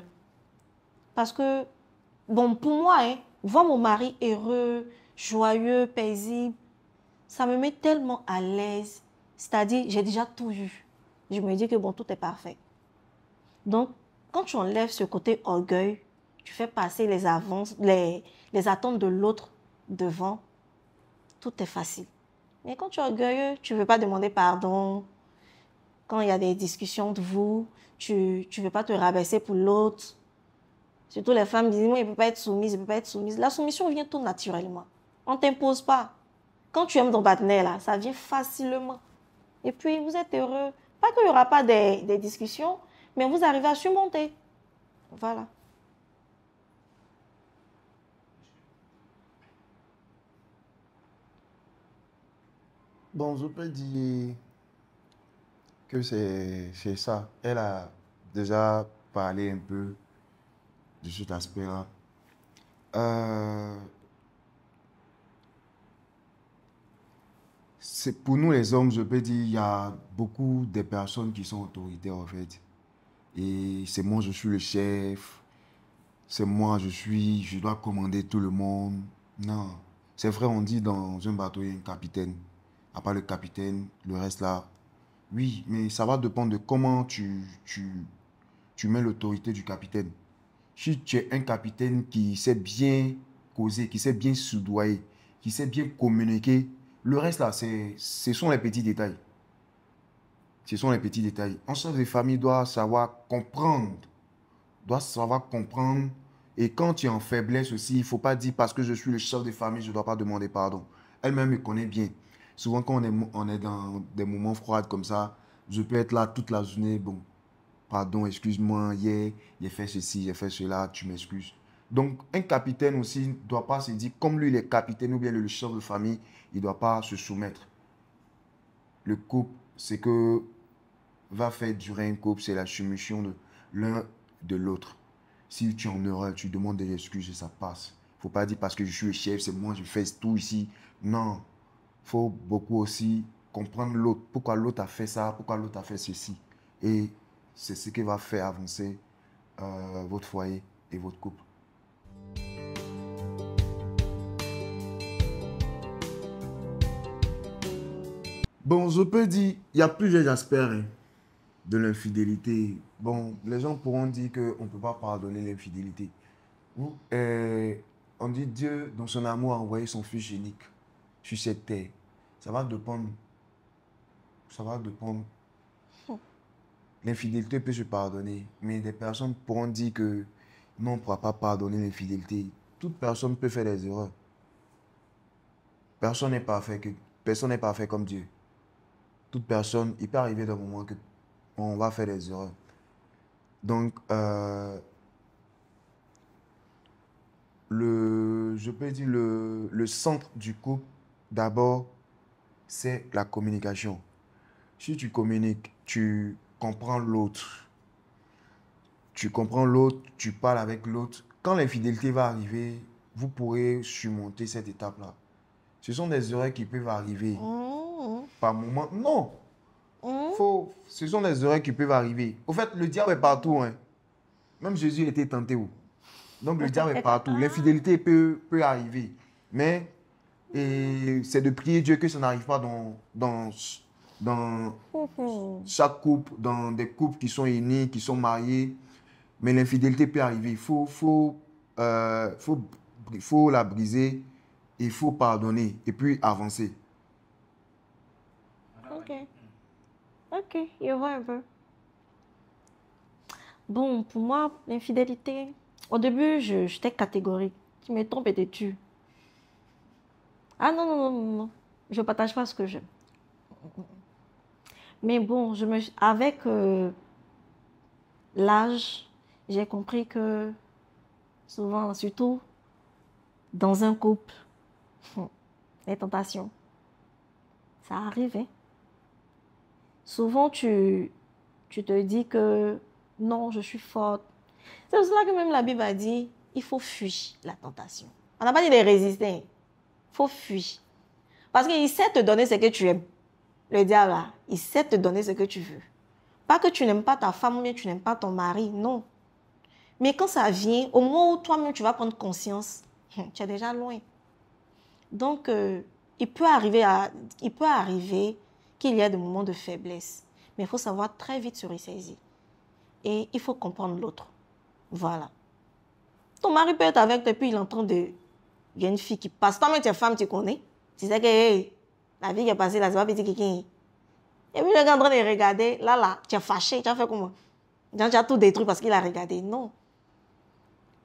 Parce que, bon, pour moi, hein, voir mon mari heureux, joyeux, paisible, ça me met tellement à l'aise. C'est-à-dire, j'ai déjà tout eu. Je me dis que, bon, tout est parfait. Donc, quand tu enlèves ce côté orgueil, tu fais passer les attentes de l'autre devant, tout est facile. Mais quand tu es orgueilleux, tu ne veux pas demander pardon. Quand il y a des discussions de vous, tu ne veux pas te rabaisser pour l'autre. Surtout les femmes disent, moi, il ne peut pas être soumise, il ne peut pas être soumise. La soumission vient tout naturellement. On ne t'impose pas. Quand tu aimes ton partenaire, là, ça vient facilement. Et puis, vous êtes heureux. Pas qu'il n'y aura pas des discussions, mais vous arrivez à surmonter. Voilà. Bon, je peux dire que c'est ça. Elle a déjà parlé un peu de cet aspect-là. Euh, c'est pour nous les hommes, je peux dire, il y a beaucoup de personnes qui sont autoritaires en fait. Et c'est moi, je suis le chef. C'est moi, je dois commander tout le monde. Non. C'est vrai, on dit dans un bateau, il y a un capitaine. À part le capitaine, le reste là. Oui, mais ça va dépendre de comment tu mets l'autorité du capitaine. Si tu es un capitaine qui sait bien causer, qui sait bien soudoyer, qui sait bien communiquer, le reste là, ce sont les petits détails. Ce sont les petits détails. Un chef de famille doit savoir comprendre. Doit savoir comprendre. Et quand tu es en faiblesse aussi, il ne faut pas dire parce que je suis le chef de famille, je ne dois pas demander pardon. Elle-même me connaît bien. Souvent, quand on est dans des moments froids comme ça, je peux être là toute la journée. Bon, pardon, excuse-moi, hier, j'ai fait ceci, j'ai fait cela, tu m'excuses. Donc, un capitaine aussi ne doit pas se dire, comme lui, il est capitaine ou bien le chef de famille, il ne doit pas se soumettre. Le couple, c'est que va faire durer un couple, c'est la soumission de l'un de l'autre. Si tu es en erreur, tu demandes des excuses et ça passe. Il ne faut pas dire parce que je suis le chef, c'est moi, je fais tout ici. Non, il faut beaucoup aussi comprendre l'autre. Pourquoi l'autre a fait ça, pourquoi l'autre a fait ceci. Et c'est ce qui va faire avancer votre foyer et votre couple. Bon, je peux dire, il y a plusieurs aspects hein, de l'infidélité. Bon, les gens pourront dire qu'on ne peut pas pardonner l'infidélité. On dit Dieu, dans son amour, a envoyé son Fils unique sur cette terre. Ça va dépendre. Ça va dépendre. l'infidélité peut se pardonner, mais des personnes pourront dire que non, on ne pourra pas pardonner l'infidélité. Toute personne peut faire des erreurs. Personne n'est parfait, personne n'est parfait comme Dieu. Toute personne, il peut arriver d'un moment que on va faire des erreurs. Donc, je peux dire le centre du couple, d'abord, c'est la communication. Si tu communiques, tu comprends l'autre. Tu comprends l'autre, tu parles avec l'autre. Quand l'infidélité va arriver, vous pourrez surmonter cette étape-là. Ce sont des erreurs qui peuvent arriver. Par moment, non. Ce sont des erreurs qui peuvent arriver. Au fait, le diable est partout. Hein. Même Jésus était tenté où? Donc le diable est partout. L'infidélité peut arriver. Mais c'est de prier Dieu que ça n'arrive pas dans chaque couple, dans des couples qui sont unis, qui sont mariés. Mais l'infidélité peut arriver. Faut la briser. Il faut pardonner et puis avancer. Ok. Ok, je vois un peu. Bon, pour moi, l'infidélité, au début, j'étais catégorique. Tu me trompes et te tues. Ah non, non, non, non, non. Je ne partage pas ce que j'aime. Mais bon, avec l'âge, j'ai compris que souvent, surtout dans un couple, les tentations, ça arrive. Hein? Souvent, tu te dis que non, je suis forte. C'est pour cela que même la Bible a dit, il faut fuir la tentation. On n'a pas dit de résister. Il faut fuir. Parce qu'il sait te donner ce que tu aimes. Le diable, là, il sait te donner ce que tu veux. Pas que tu n'aimes pas ta femme ou bien tu n'aimes pas ton mari, non. Mais quand ça vient, au moment où toi-même tu vas prendre conscience, tu es déjà loin. Donc, il peut arriver qu'il y ait des moments de faiblesse. Mais il faut savoir très vite se ressaisir. Et il faut comprendre l'autre. Voilà. Ton mari peut être avec toi et puis il entend il y a une fille qui passe. Toi-même, tu es femme, tu connais. Tu sais que hey, la vie qui est passée là, c'est pas petit quelqu'un. Et puis le gars en train de regarder, là, tu es fâché, tu as fait comment? Tu as tout détruit parce qu'il a regardé. Non.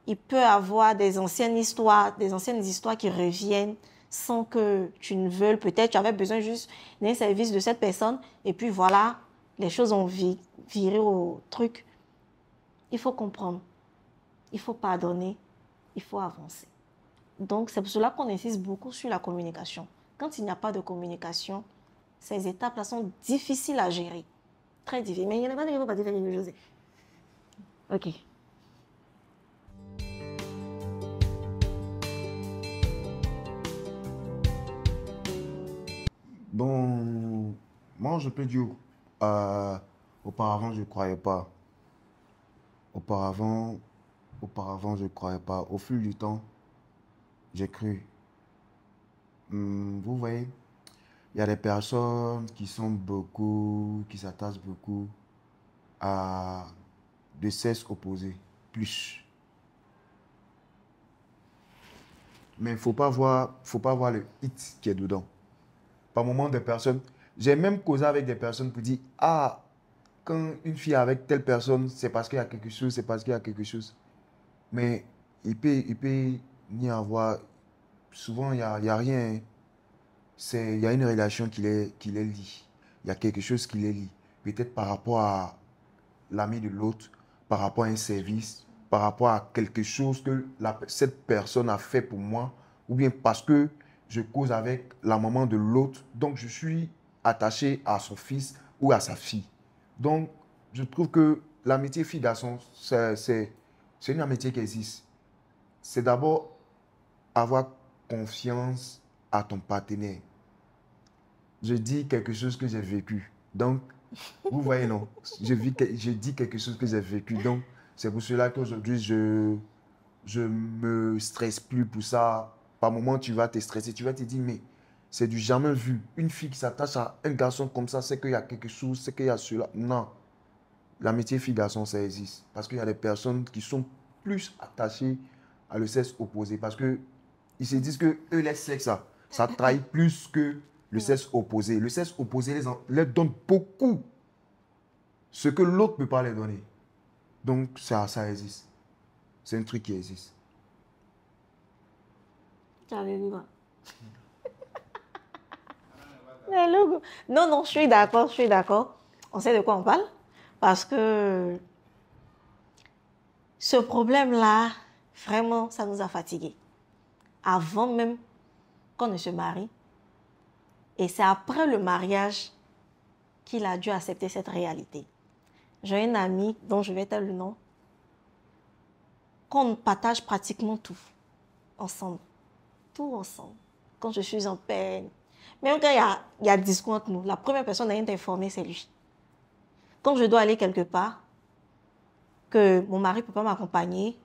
Il peut avoir des anciennes histoires qui reviennent sans que tu ne veuilles. Peut-être tu avais besoin juste d'un service de cette personne et puis voilà, les choses ont viré au truc. Il faut comprendre, il faut pardonner, il faut avancer. Donc c'est pour cela qu'on insiste beaucoup sur la communication. Quand il n'y a pas de communication, ces étapes-là sont difficiles à gérer. Très difficiles. Mais il n'y en a pas de pas dire quelque chose. Ok. Bon, moi je peux dire, auparavant je ne croyais pas. Auparavant, je ne croyais pas. Au fil du temps, j'ai cru. Vous voyez, il y a des personnes qui s'attachent beaucoup à de sexe opposé, plus. Mais il ne faut pas voir le hit qui est dedans. Par moment, des personnes, j'ai même causé avec des personnes pour dire, ah, quand une fille est avec telle personne, c'est parce qu'il y a quelque chose, c'est parce qu'il y a quelque chose. Mais il peut n'y avoir, souvent, il n'y a rien. Il y a une relation qui les lie. Il y a quelque chose qui les lie. Peut-être par rapport à l'ami de l'autre, par rapport à un service, par rapport à quelque chose que cette personne a fait pour moi, ou bien parce que je cause avec la maman de l'autre, donc je suis attaché à son fils ou à sa fille. Donc, je trouve que l'amitié fille-garçon, c'est une amitié qui existe. C'est d'abord avoir confiance à ton partenaire. Je dis quelque chose que j'ai vécu. Donc, vous voyez, non? Je dis quelque chose que j'ai vécu. Donc, c'est pour cela qu'aujourd'hui, je me stresse plus pour ça. Par moment, tu vas te stresser. Tu vas te dire, mais c'est du jamais vu. Une fille qui s'attache à un garçon comme ça, c'est qu'il y a quelque chose, c'est qu'il y a cela. Non. L'amitié fille-garçon, ça existe. Parce qu'il y a des personnes qui sont plus attachées à le sexe opposé. Parce qu'ils se disent que eux, les sexes, ça trahit plus que le sexe opposé. Le sexe opposé les donne beaucoup. ce que l'autre ne peut pas les donner. Donc, ça existe. C'est un truc qui existe. Tu avais vu quoi? Non, non, je suis d'accord, je suis d'accord. On sait de quoi on parle. Parce que ce problème-là, vraiment, ça nous a fatigués. Avant même qu'on ne se marie. Et c'est après le mariage qu'il a dû accepter cette réalité. J'ai une amie dont je vais taire le nom, qu'on partage pratiquement tout ensemble. Tout ensemble. Quand je suis en peine. Même quand il y a discours entre nous, la première personne à être informée, c'est lui. Quand je dois aller quelque part, que mon mari ne peut pas m'accompagner,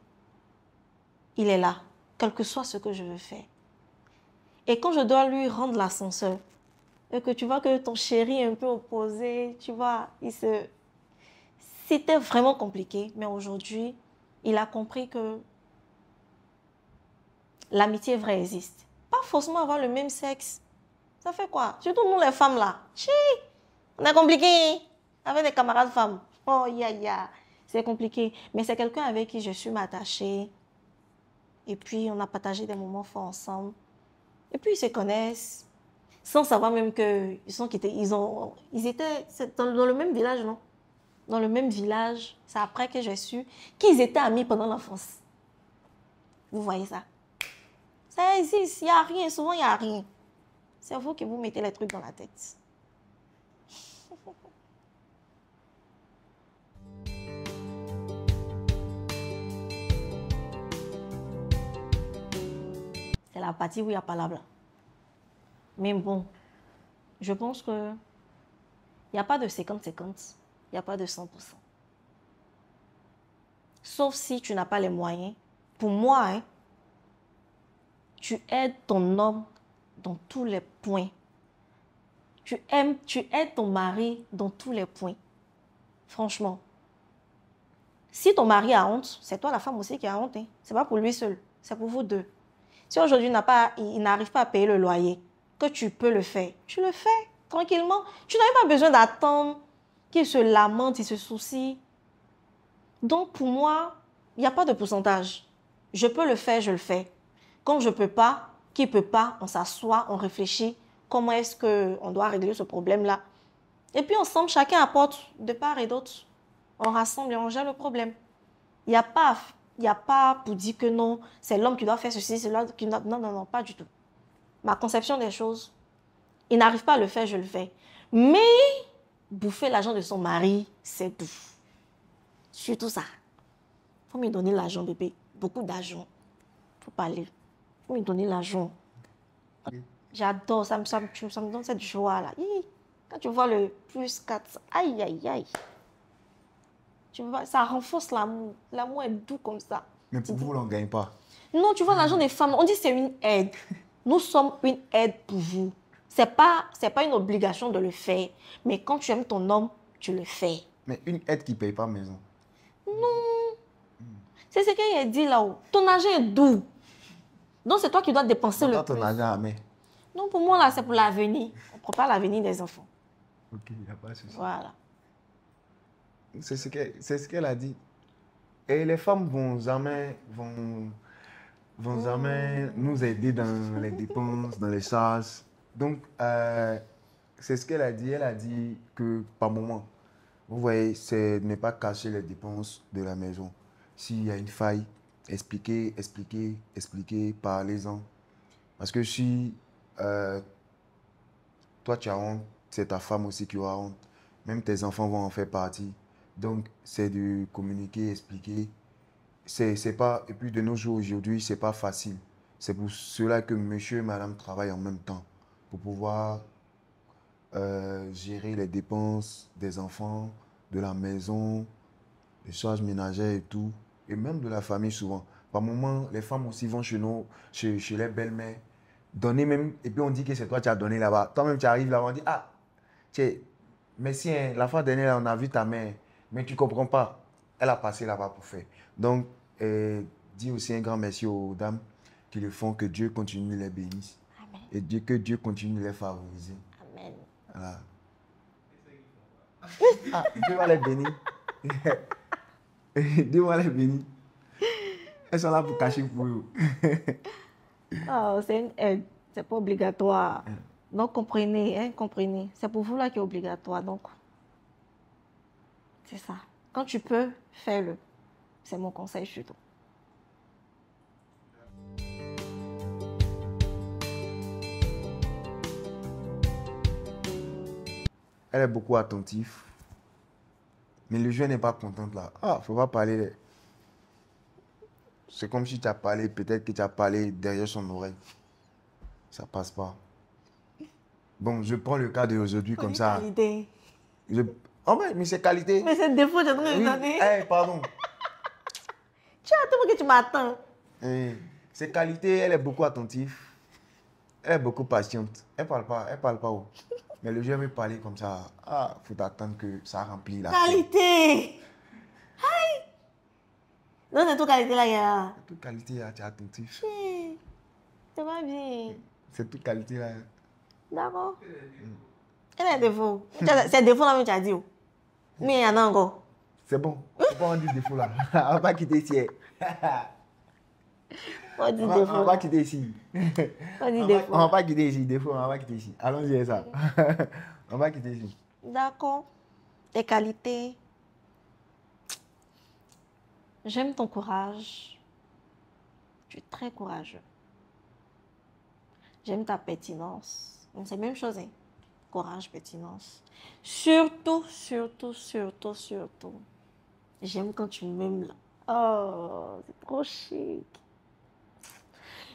il est là, quel que soit ce que je veux faire. Et quand je dois lui rendre l'ascenseur, et que tu vois que ton chéri est un peu opposé, tu vois, c'était vraiment compliqué. Mais aujourd'hui, il a compris que l'amitié vraie existe. Pas forcément avoir le même sexe. Ça fait quoi? Surtout nous les femmes là. Chi, on est compliqué avec des camarades femmes. Oh, ya. C'est compliqué. Mais c'est quelqu'un avec qui je suis m'attachée. Et puis, on a partagé des moments forts ensemble. Et puis, ils se connaissent. Sans savoir même qu'ils ils étaient dans le même village, non? Dans le même village. C'est après que j'ai su qu'ils étaient amis pendant l'enfance. Vous voyez ça? Ça existe. Il n'y a rien. Souvent, il n'y a rien. C'est vous qui vous mettez les trucs dans la tête. C'est la partie où il n'y a pas la blanc. Mais bon, je pense que il n'y a pas de 50-50. Il n'y a pas de 100%. Sauf si tu n'as pas les moyens. Pour moi, hein, tu aides ton homme dans tous les points. Tu aides ton mari dans tous les points. Franchement. Si ton mari a honte, c'est toi la femme aussi qui a honte. Hein. Ce n'est pas pour lui seul, c'est pour vous deux. Si aujourd'hui il n'arrive pas à payer le loyer, que tu peux le faire, tu le fais tranquillement. Tu n'as pas besoin d'attendre qu'il se lamente, il se soucie. Donc pour moi, il n'y a pas de pourcentage. Je peux le faire, je le fais. Quand je ne peux pas, qui ne peut pas, on s'assoit, on réfléchit. Comment est-ce qu'on doit régler ce problème-là? Et puis ensemble, chacun apporte de part et d'autre. On rassemble et on gère le problème. Il n'y a pas pour dire que non, c'est l'homme qui doit faire ceci, c'est l'autre qui doit... Non, pas du tout. Ma conception des choses, il n'arrive pas à le faire, je le fais. Mais bouffer l'argent de son mari, c'est tout. Surtout ça. Il faut me donner l'argent, bébé. Beaucoup d'argent. Il faut parler. Il faut me donner l'argent. J'adore, ça me donne cette joie-là. Quand tu vois le plus 4, aïe. Tu vois, ça renforce l'amour. L'amour est doux comme ça. Mais pour vous, on ne gagne pas. Non, tu vois, l'argent des femmes, on dit que c'est une aide. Nous sommes une aide pour vous. Ce n'est pas une obligation de le faire. Mais quand tu aimes ton homme, tu le fais. Mais une aide qui ne paye pas maison. Non. C'est ce qu'il a dit là-haut. Ton argent est doux. Donc, c'est toi qui dois dépenser le plus. Ton argent à main. Non, pour moi, là, c'est pour l'avenir. On prépare l'avenir des enfants. Ok, il n'y a pas de souci. Voilà. C'est ce qu'elle a dit. Et les femmes vont jamais nous aider dans les dépenses, dans les charges. Donc, c'est ce qu'elle a dit. Elle a dit que par moment, vous voyez, c'est ne pas cacher les dépenses de la maison. S'il y a une faille, expliquer, parlez-en. Parce que si toi tu as honte, c'est ta femme aussi qui aura honte. Même tes enfants vont en faire partie. Donc, c'est de communiquer, expliquer. C'est pas, et puis de nos jours aujourd'hui, c'est pas facile. C'est pour cela que monsieur et madame travaillent en même temps. Pour pouvoir gérer les dépenses des enfants, de la maison, les charges ménagères et tout. Et même de la famille souvent. Par moments, les femmes aussi vont chez les belles-mères, donner même, et puis on dit que c'est toi qui as donné là-bas. Toi-même, tu arrives là-bas, on dit, ah, merci, hein, la fois dernière, on a vu ta mère, mais tu ne comprends pas. Elle a passé là-bas pour faire. Donc, dis aussi un grand merci aux dames qui le font, que Dieu continue de les bénir. Amen. Et que Dieu continue de les favoriser. Amen. Voilà. Ah, Dieu va les bénir. Dieu va les bénir. Elles sont là pour cacher pour vous. Oh, c'est une aide. C'est pas obligatoire. Donc, comprenez, hein, comprenez. C'est pour vous là qui est obligatoire. Donc, c'est ça. Quand tu peux, fais-le. C'est mon conseil surtout. Elle est beaucoup attentive. Mais le jeu n'est pas contente là. Ah, faut pas parler. C'est comme si tu as parlé, peut-être que tu as parlé derrière son oreille. Ça passe pas. Bon, je prends le cas d'aujourd'hui comme ça. Qualité. Je... Oh, mais c'est qualité. Mais c'est défaut, j'ai donné une Oui, année. pardon. Tu attends que tu m'attends. C'est qualité, elle est beaucoup attentive. Elle est beaucoup patiente. Elle parle pas haut. Mais le jeu veut parler comme ça. Ah, faut attendre que ça remplit la feuille. Qualité. Aïe. Non, c'est toute qualité là, gars. C'est toute qualité là, tu es attentif. Ça va bien. C'est toute qualité là. D'accord. Elle a des défauts. C'est défaut là, mais tu as dit. Mais il y en a encore. C'est bon. Faut pas en dire défaut là. On va pas quitter ici. On dit On défaut. va quitter ici. On dit défaut. On va pas quitter ici. Défaut, on va quitter ici. Allons-y avec ça. On va quitter ici. D'accord. Tes qualités. J'aime ton courage. Tu es très courageux. J'aime ta pertinence. C'est la même chose, hein? Courage, pertinence. Surtout, surtout, surtout, surtout. J'aime quand tu m'aimes là. Oh, c'est trop chic.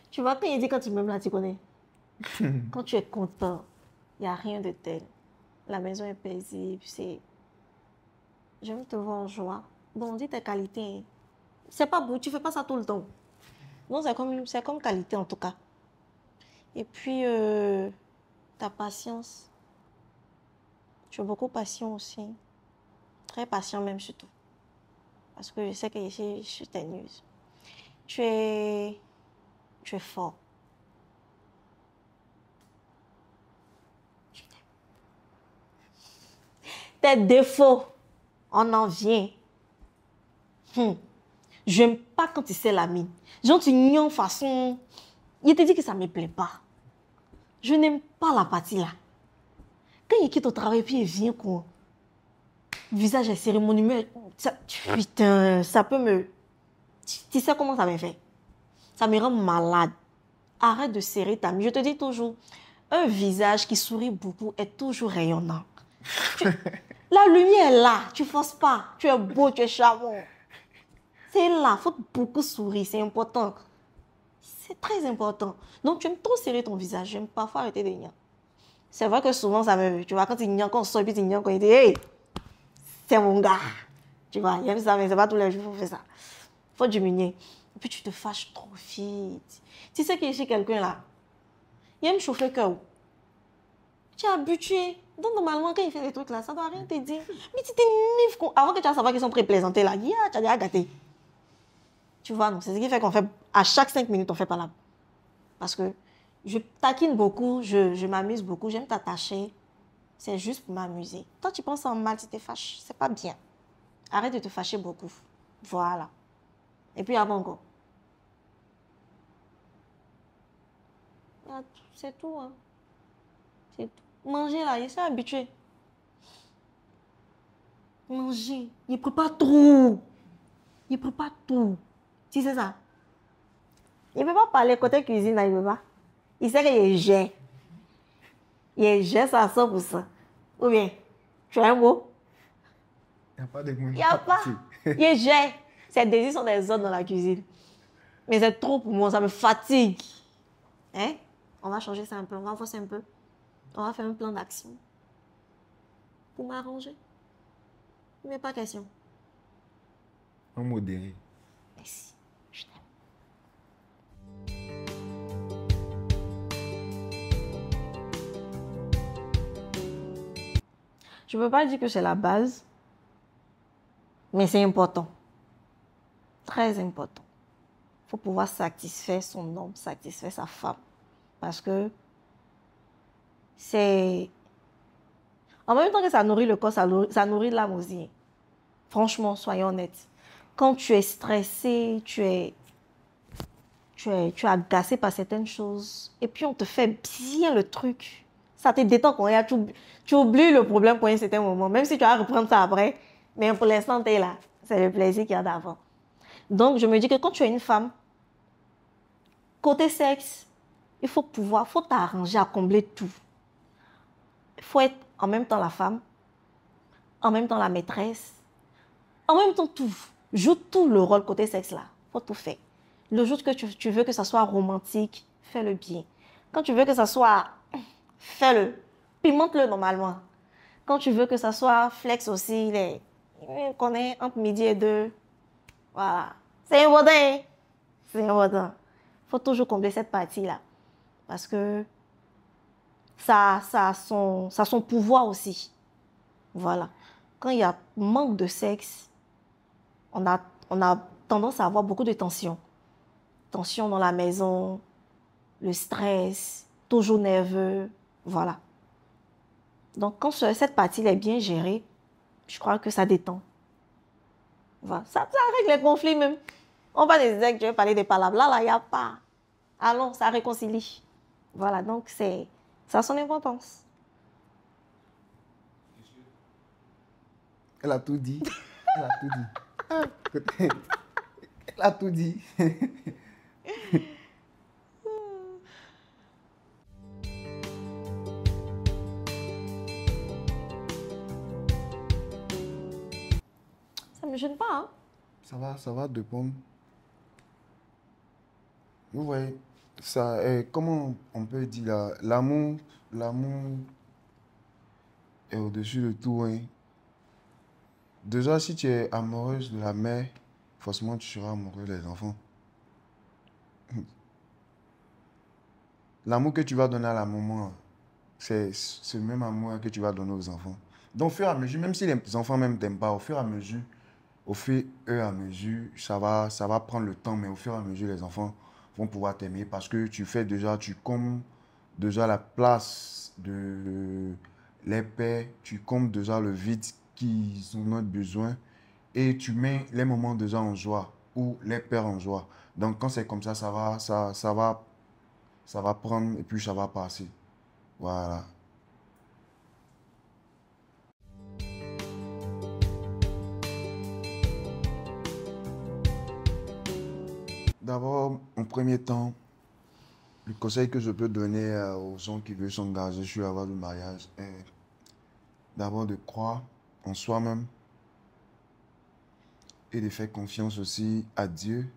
Tu vois, quand il dit quand tu m'aimes là, tu connais. Quand tu es content, il n'y a rien de tel. La maison est paisible, c'est... J'aime te voir en joie. Bon, dis tes qualités. Hein. C'est pas beau, tu fais pas ça tout le temps. Non, c'est comme qualité en tout cas. Et puis, ta patience. Tu es beaucoup patient aussi. Très patient même surtout. Parce que je sais que je suis teigneuse. Tu es fort. Je t'aime. Tes défauts, on en vient. J'aime pas quand tu sais la mine. Genre, tu ignes façon... Il te dit que ça me plaît pas. Je n'aime pas la partie là. Quand il quitte au travail, puis il vient quoi. Visage est cérémonieux. Putain, ça peut me... Tu sais comment ça me fait? Ça me rend malade. Arrête de serrer ta main. Je te dis toujours, un visage qui sourit beaucoup est toujours rayonnant. La lumière est là. Tu ne forces pas. Tu es beau, tu es charmant. C'est là. Il faut beaucoup sourire. C'est important. C'est très important. Donc, tu aimes trop serrer ton visage. J'aime parfois arrêter de nier. C'est vrai que souvent, ça me... Tu vois, quand il nier, quand on sort, puis il nier, quand il dit, hey, c'est mon gars. Tu vois, il aime ça, mais c'est pas tous les jours qu'il faut faire ça. Il faut diminuer. Et puis, tu te fâches trop vite. Tu sais qu'il y a chez quelqu'un là. Il aime chauffer le cœur. Tu es habitué. Donc, normalement, quand il fait des trucs là, ça ne doit rien te dire. Mais tu t'énerves. Avant que tu vas savoir qu'ils sont pré-plaisantés là, tu as déjà gâté. Tu vois, non, c'est ce qui fait qu'on fait, à chaque 5 minutes, on fait pas là. Parce que je taquine beaucoup, je m'amuse beaucoup, j'aime t'attacher. C'est juste pour m'amuser. Toi, tu penses en mal, tu te fâches. C'est pas bien. Arrête de te fâcher beaucoup. Voilà. Et puis, avant encore. C'est tout, hein. C'est tout. Manger là, il s'est habitué. Manger. Il prépare tout. Il prépare tout. Tu sais ça? Il ne peut pas parler côté cuisine, là, il ne peut pas. Il sait qu'il est jet. Il est jet à 100%. Ou bien, tu as un mot? Il n'y a pas de mots. Il n'y a pas. Il est jet. Ses désirs sont des autres dans la cuisine. Mais c'est trop pour moi, ça me fatigue. Hein? On va changer ça un peu, on va forcer un peu. On va faire un plan d'action. Pour m'arranger. Mais pas question. Un modéré. Merci. Je t'aime. Je ne peux pas dire que c'est la base, mais c'est important. Très important. Il faut pouvoir satisfaire son homme, satisfaire sa femme. Parce que c'est... En même temps que ça nourrit le corps, ça nourrit l'âme aussi. Franchement, soyons honnêtes. Quand tu es stressé, tu es agacé par certaines choses, et puis on te fait bien le truc. Ça te détend quand tu oublies le problème pour un certain moment, même si tu vas reprendre ça après. Mais pour l'instant, tu es là. C'est le plaisir qu'il y a d'avant. Donc, je me dis que quand tu es une femme, côté sexe, il faut t'arranger à combler tout. Il faut être en même temps la femme, en même temps la maîtresse, en même temps tout. Joue tout le rôle côté sexe là. Il faut tout faire. Le jour que tu veux que ça soit romantique, fais-le bien. Quand tu veux que ça soit, fais-le. Pimente-le normalement. Quand tu veux que ça soit flex aussi, on connaît entre midi et 2. Voilà. C'est important. C'est important. Il faut toujours combler cette partie-là. Parce que ça a son pouvoir aussi. Voilà. Quand il y a manque de sexe, on a tendance à avoir beaucoup de tension. Tension dans la maison, le stress, toujours nerveux. Voilà. Donc, quand cette partie est bien gérée, je crois que ça détend. Voilà. Ça règle les conflits même. On va dire que je vais parler des palabres. Là, il n'y a pas. Allons, ça réconcilie. Voilà, donc ça a son importance. Elle a tout dit. Elle a tout dit. Elle a tout dit. Ça ne me gêne pas, hein? Ça va dépendre. Vous voyez, ça, comment on peut dire là, l'amour est au-dessus de tout, hein. Déjà, si tu es amoureuse de la mère, forcément tu seras amoureux des enfants. L'amour que tu vas donner à la maman, c'est ce même amour que tu vas donner aux enfants. Donc, au fur et à mesure, même si les enfants même t'aiment pas, au fur et à mesure, ça va prendre le temps, mais au fur et à mesure, les enfants vont pouvoir t'aimer parce que tu combles déjà la place de les pères, tu combles déjà le vide qu'ils ont besoin et tu mets les moments déjà en joie ou les pères en joie. Donc, quand c'est comme ça, ça va prendre et puis ça va passer. Voilà. D'abord, en premier temps, le conseil que je peux donner aux gens qui veulent s'engager sur la voie du mariage est d'abord de croire en soi-même et de faire confiance aussi à Dieu.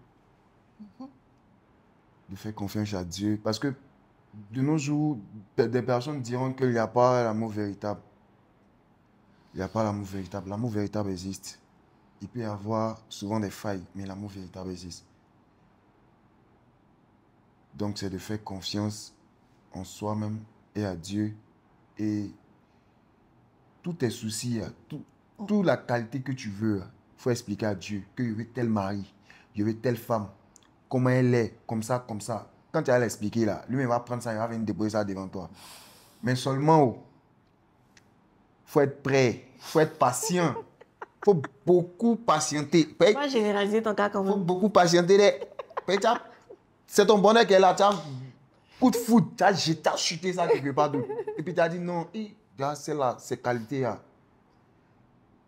De faire confiance à Dieu. Parce que de nos jours, des personnes diront qu'il n'y a pas l'amour véritable. Il n'y a pas l'amour véritable. L'amour véritable existe. Il peut y avoir souvent des failles, mais l'amour véritable existe. Donc, c'est de faire confiance en soi-même et à Dieu. Et tous tes soucis, toute la qualité que tu veux, il faut expliquer à Dieu que je veux tel mari, je veux telle femme, comment elle est, comme ça, comme ça. Quand tu vas l'expliquer là, lui, il va prendre ça, il va venir déposer ça devant toi. Mais seulement, il faut être prêt, il faut être patient. Il faut beaucoup patienter. Moi, généraliser ton cas quand Il faut même. beaucoup patienter. C'est ton bonheur qui est là. Tu as coup de foot, tu as chuté ça quelque part d'autre. Et puis tu as dit non, c'est là, ces qualités-là.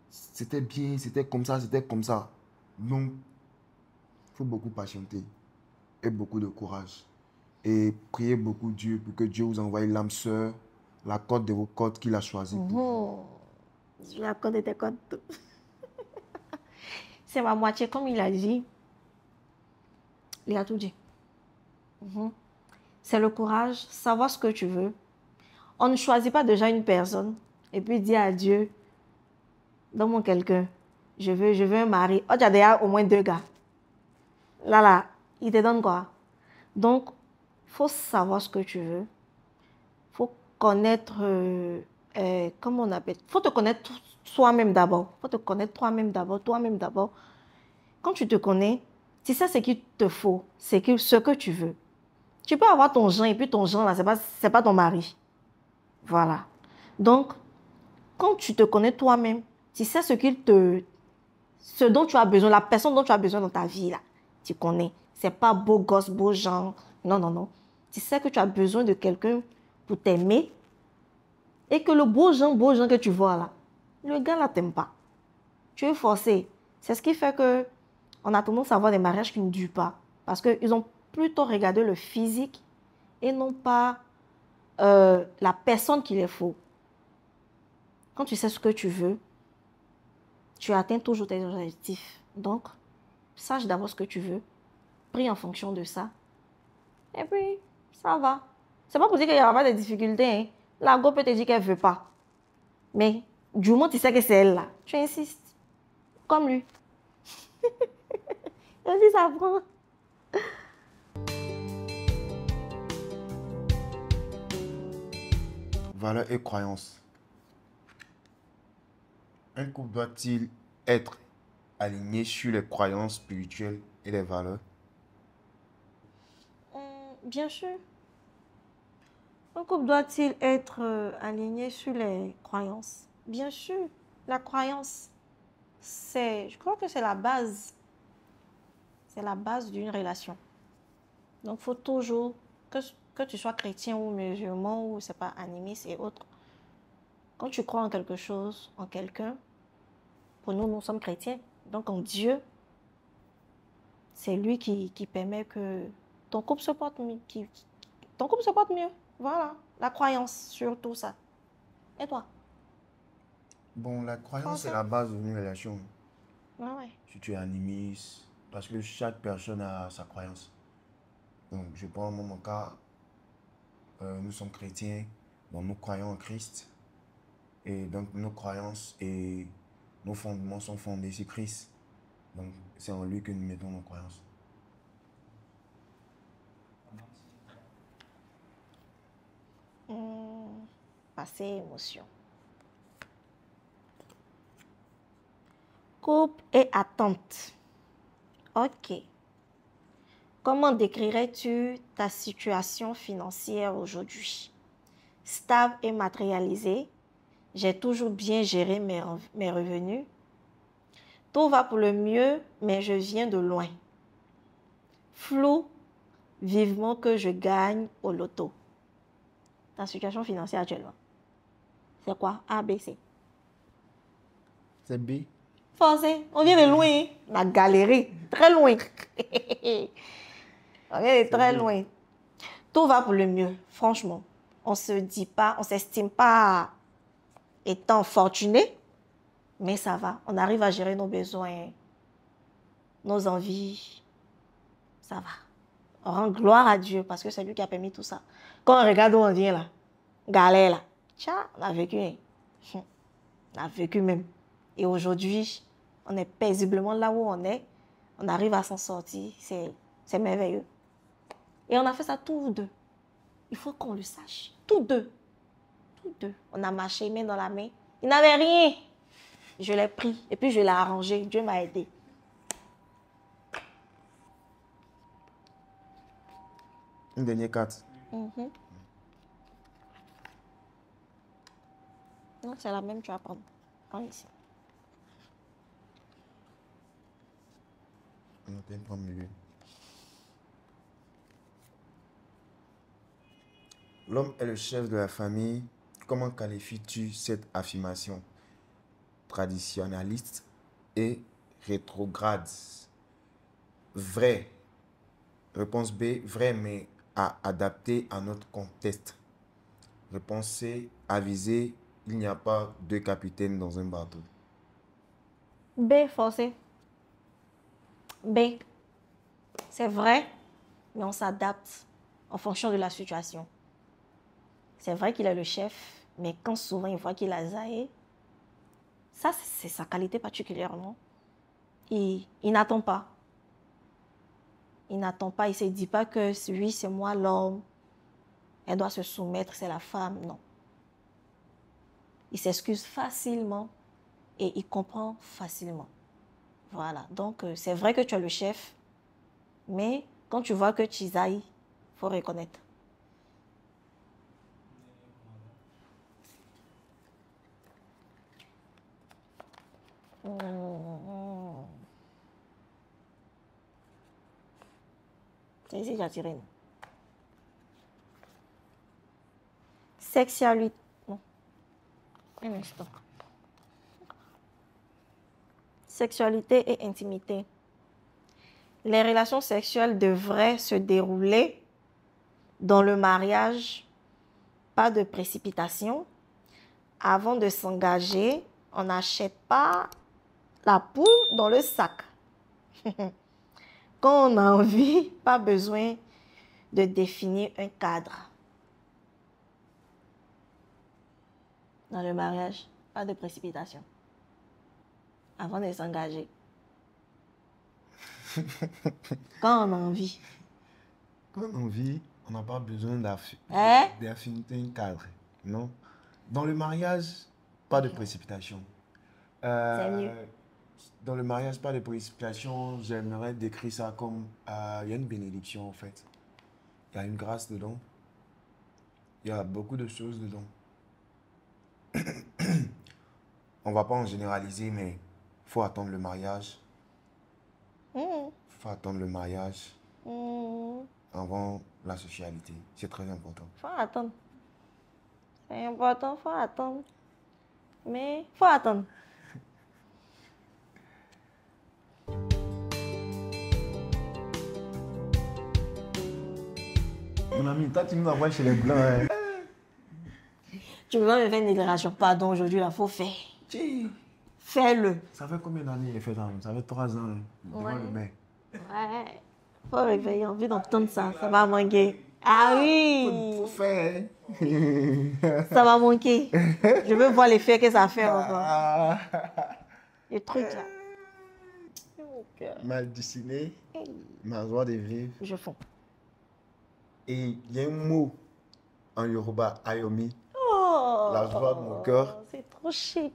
C'était bien, c'était comme ça, c'était comme ça. Donc, il faut beaucoup patienter et beaucoup de courage. Et prier beaucoup Dieu pour que Dieu vous envoie l'âme sœur, la corde de vos cordes qu'il a choisie. La corde de tes cordes. C'est ma moitié, comme il a dit. Il a tout dit. C'est le courage, savoir ce que tu veux. On ne choisit pas déjà une personne et puis dire à Dieu, donne-moi quelqu'un. Je veux un mari. Oh, tu as déjà au moins 2 gars. Là, il te donne quoi? Donc, il faut savoir ce que tu veux. Il faut connaître, comment on appelle? Il faut te connaître soi-même d'abord. Il faut te connaître toi-même d'abord. Quand tu te connais, c'est ça ce qu'il te faut. C'est ce que tu veux. Tu peux avoir ton genre et puis ton genre, là, c'est pas ton mari. Voilà. Donc, quand tu te connais toi-même, tu sais ce dont tu as besoin, la personne dont tu as besoin dans ta vie, là, tu connais. C'est pas beau gosse, beau genre. Non, non, non. Tu sais que tu as besoin de quelqu'un pour t'aimer et que le beau genre que tu vois là, le gars là t'aime pas. Tu es forcé. C'est ce qui fait que on a tendance à avoir des mariages qui ne durent pas. Parce qu'ils ont plutôt regardé le physique et non pas la personne qu'il est faut. Quand tu sais ce que tu veux, tu atteins toujours tes objectifs. Donc, sache d'abord ce que tu veux. Prie en fonction de ça. Et puis, ça va. C'est pas pour dire qu'il n'y aura pas de difficultés. Hein. La go peut te dire qu'elle ne veut pas. Mais du moment où tu sais que c'est elle là, tu insistes. Comme lui. Vas-y, ça prend. Valeurs et croyances. Un couple doit-il être aligné sur les croyances spirituelles et les valeurs? Bien sûr. Un couple doit-il être aligné sur les croyances? Bien sûr. La croyance, je crois que c'est la base. C'est la base d'une relation. Donc, il faut toujours, que tu sois chrétien ou musulman ou c'est pas animiste et autres, quand tu crois en quelque chose, en quelqu'un, pour nous, nous sommes chrétiens, donc en Dieu, c'est lui qui permet que ton couple se porte mieux. Ton couple se porte mieux. Voilà, la croyance sur tout ça. Et toi? Bon, la croyance est la base d'une relation. Ah ouais. Si tu es animiste, parce que chaque personne a sa croyance. Donc, je prends mon cas, nous sommes chrétiens, donc nous croyons en Christ. Et donc, nos croyances et nos fondements sont fondés sur Christ. Donc, c'est en lui que nous mettons nos croyances. Passer émotion. Couple et attente. Ok. Comment décrirais-tu ta situation financière aujourd'hui? Stable et matérialisée. J'ai toujours bien géré mes revenus. Tout va pour le mieux, mais je viens de loin. Flou, vivement que je gagne au loto. Ta situation financière actuellement, c'est quoi? A, B, C. C'est B. Forcé, on vient de loin. On a galéré, très loin. On vient de très loin. Tout va pour le mieux, franchement. On se dit pas, on s'estime pas étant fortuné, mais ça va. On arrive à gérer nos besoins, nos envies. Ça va. On rend gloire à Dieu parce que c'est lui qui a permis tout ça. Quand on regarde où on vient là, galère là, tiens, on a vécu. Hein. On a vécu même. Et aujourd'hui, on est paisiblement là où on est. On arrive à s'en sortir. C'est merveilleux. Et on a fait ça tous deux. Il faut qu'on le sache. Tous deux. Tous deux. On a marché main dans la main. Il n'avait rien. Je l'ai pris. Et puis je l'ai arrangé. Dieu m'a aidé. Une dernière carte. Non, c'est la même, tu vas prendre. Prends ici. On peut prendre mieux. L'homme est le chef de la famille. Comment qualifies-tu cette affirmation? Traditionnaliste et rétrograde. Vrai. Réponse B, vrai mais à adapter à notre contexte. Réponse C, avisé, il n'y a pas deux capitaines dans un bateau. B, forcé. B. C'est vrai, mais on s'adapte en fonction de la situation. C'est vrai qu'il est le chef, mais quand souvent il voit qu'il a zaé, ça c'est sa qualité particulièrement. Il n'attend pas. Il n'attend pas, il ne se dit pas que lui c'est moi l'homme, elle doit se soumettre, c'est la femme, non. Il s'excuse facilement et il comprend facilement. Voilà, donc c'est vrai que tu es le chef, mais quand tu vois que tu zaïs, il faut reconnaître. C'est ici que j'ai tiré. Sexualité. Non. Un instant. Sexualité et intimité. Les relations sexuelles devraient se dérouler dans le mariage, pas de précipitation. Avant de s'engager, on n'achète pas la poule dans le sac. Quand on a envie, pas besoin de définir un cadre. Dans le mariage, pas de précipitation. Avant de s'engager. Quand on a envie. Quand on vit, on n'a pas besoin Hein? d'affiner un cadre. Non. Dans le mariage, pas de précipitation. C'est mieux. Dans le mariage, pas de précipitation, j'aimerais décrire ça comme il y a une bénédiction en fait. Il y a une grâce dedans. Il y a beaucoup de choses dedans. On va pas en généraliser, mais il faut attendre le mariage. Il faut attendre le mariage avant la socialité. C'est très important. Faut attendre. C'est important, faut attendre. Mais faut attendre. Mon ami, toi, tu nous envoies chez les Blancs. Hein. Tu veux me faire une déclaration? Pardon, aujourd'hui, il faut faire. Tchi. Fais-le. Ça fait combien d'années il est fait ça? Ça fait 3 ans. Devant Ouais. le maire. Ouais. Faut réveiller, envie d'entendre ça. Ça va manquer. Ah oui! Faut faire. Ça va manquer. Je veux voir l'effet que ça fait encore. Ah. Les trucs là. Mon cœur. Mal dessiné, ma joie de vivre. Je fonds. Et il y a un mot en Yoruba, Ayomi. Oh! La joie de mon cœur. C'est trop chic.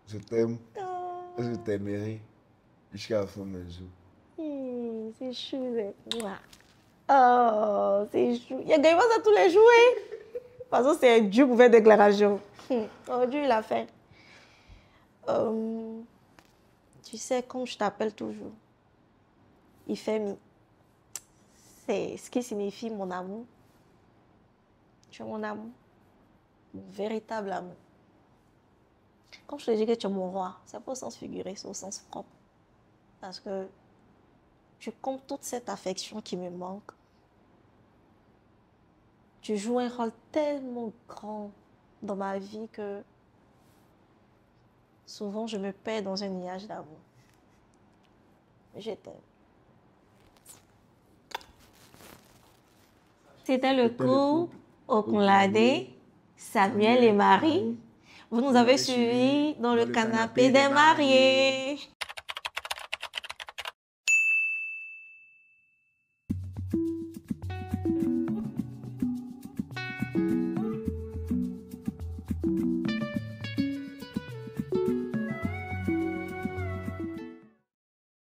Je t'aime, Oh, je t'aimerai jusqu'à la fin de mes jours. c'est chou. Mouah. Oh, c'est chou. Il y a gagné ça tous les jours. Hein? Parce que c'est Dieu pour faire déclaration. Oh, Dieu, il a fait. Tu sais, comme je t'appelle toujours, Ifemi, c'est ce qui signifie mon amour. Tu es mon amour, mon véritable amour. Quand je te dis que tu es mon roi, c'est pas au sens figuré, c'est au sens propre. Parce que tu comptes toute cette affection qui me manque. Tu joues un rôle tellement grand dans ma vie que souvent je me perds dans un nuage d'amour. Je t'aime. C'était le couple Okunlade, Samuel et Marie. Vous nous avez suivis dans le canapé des mariés.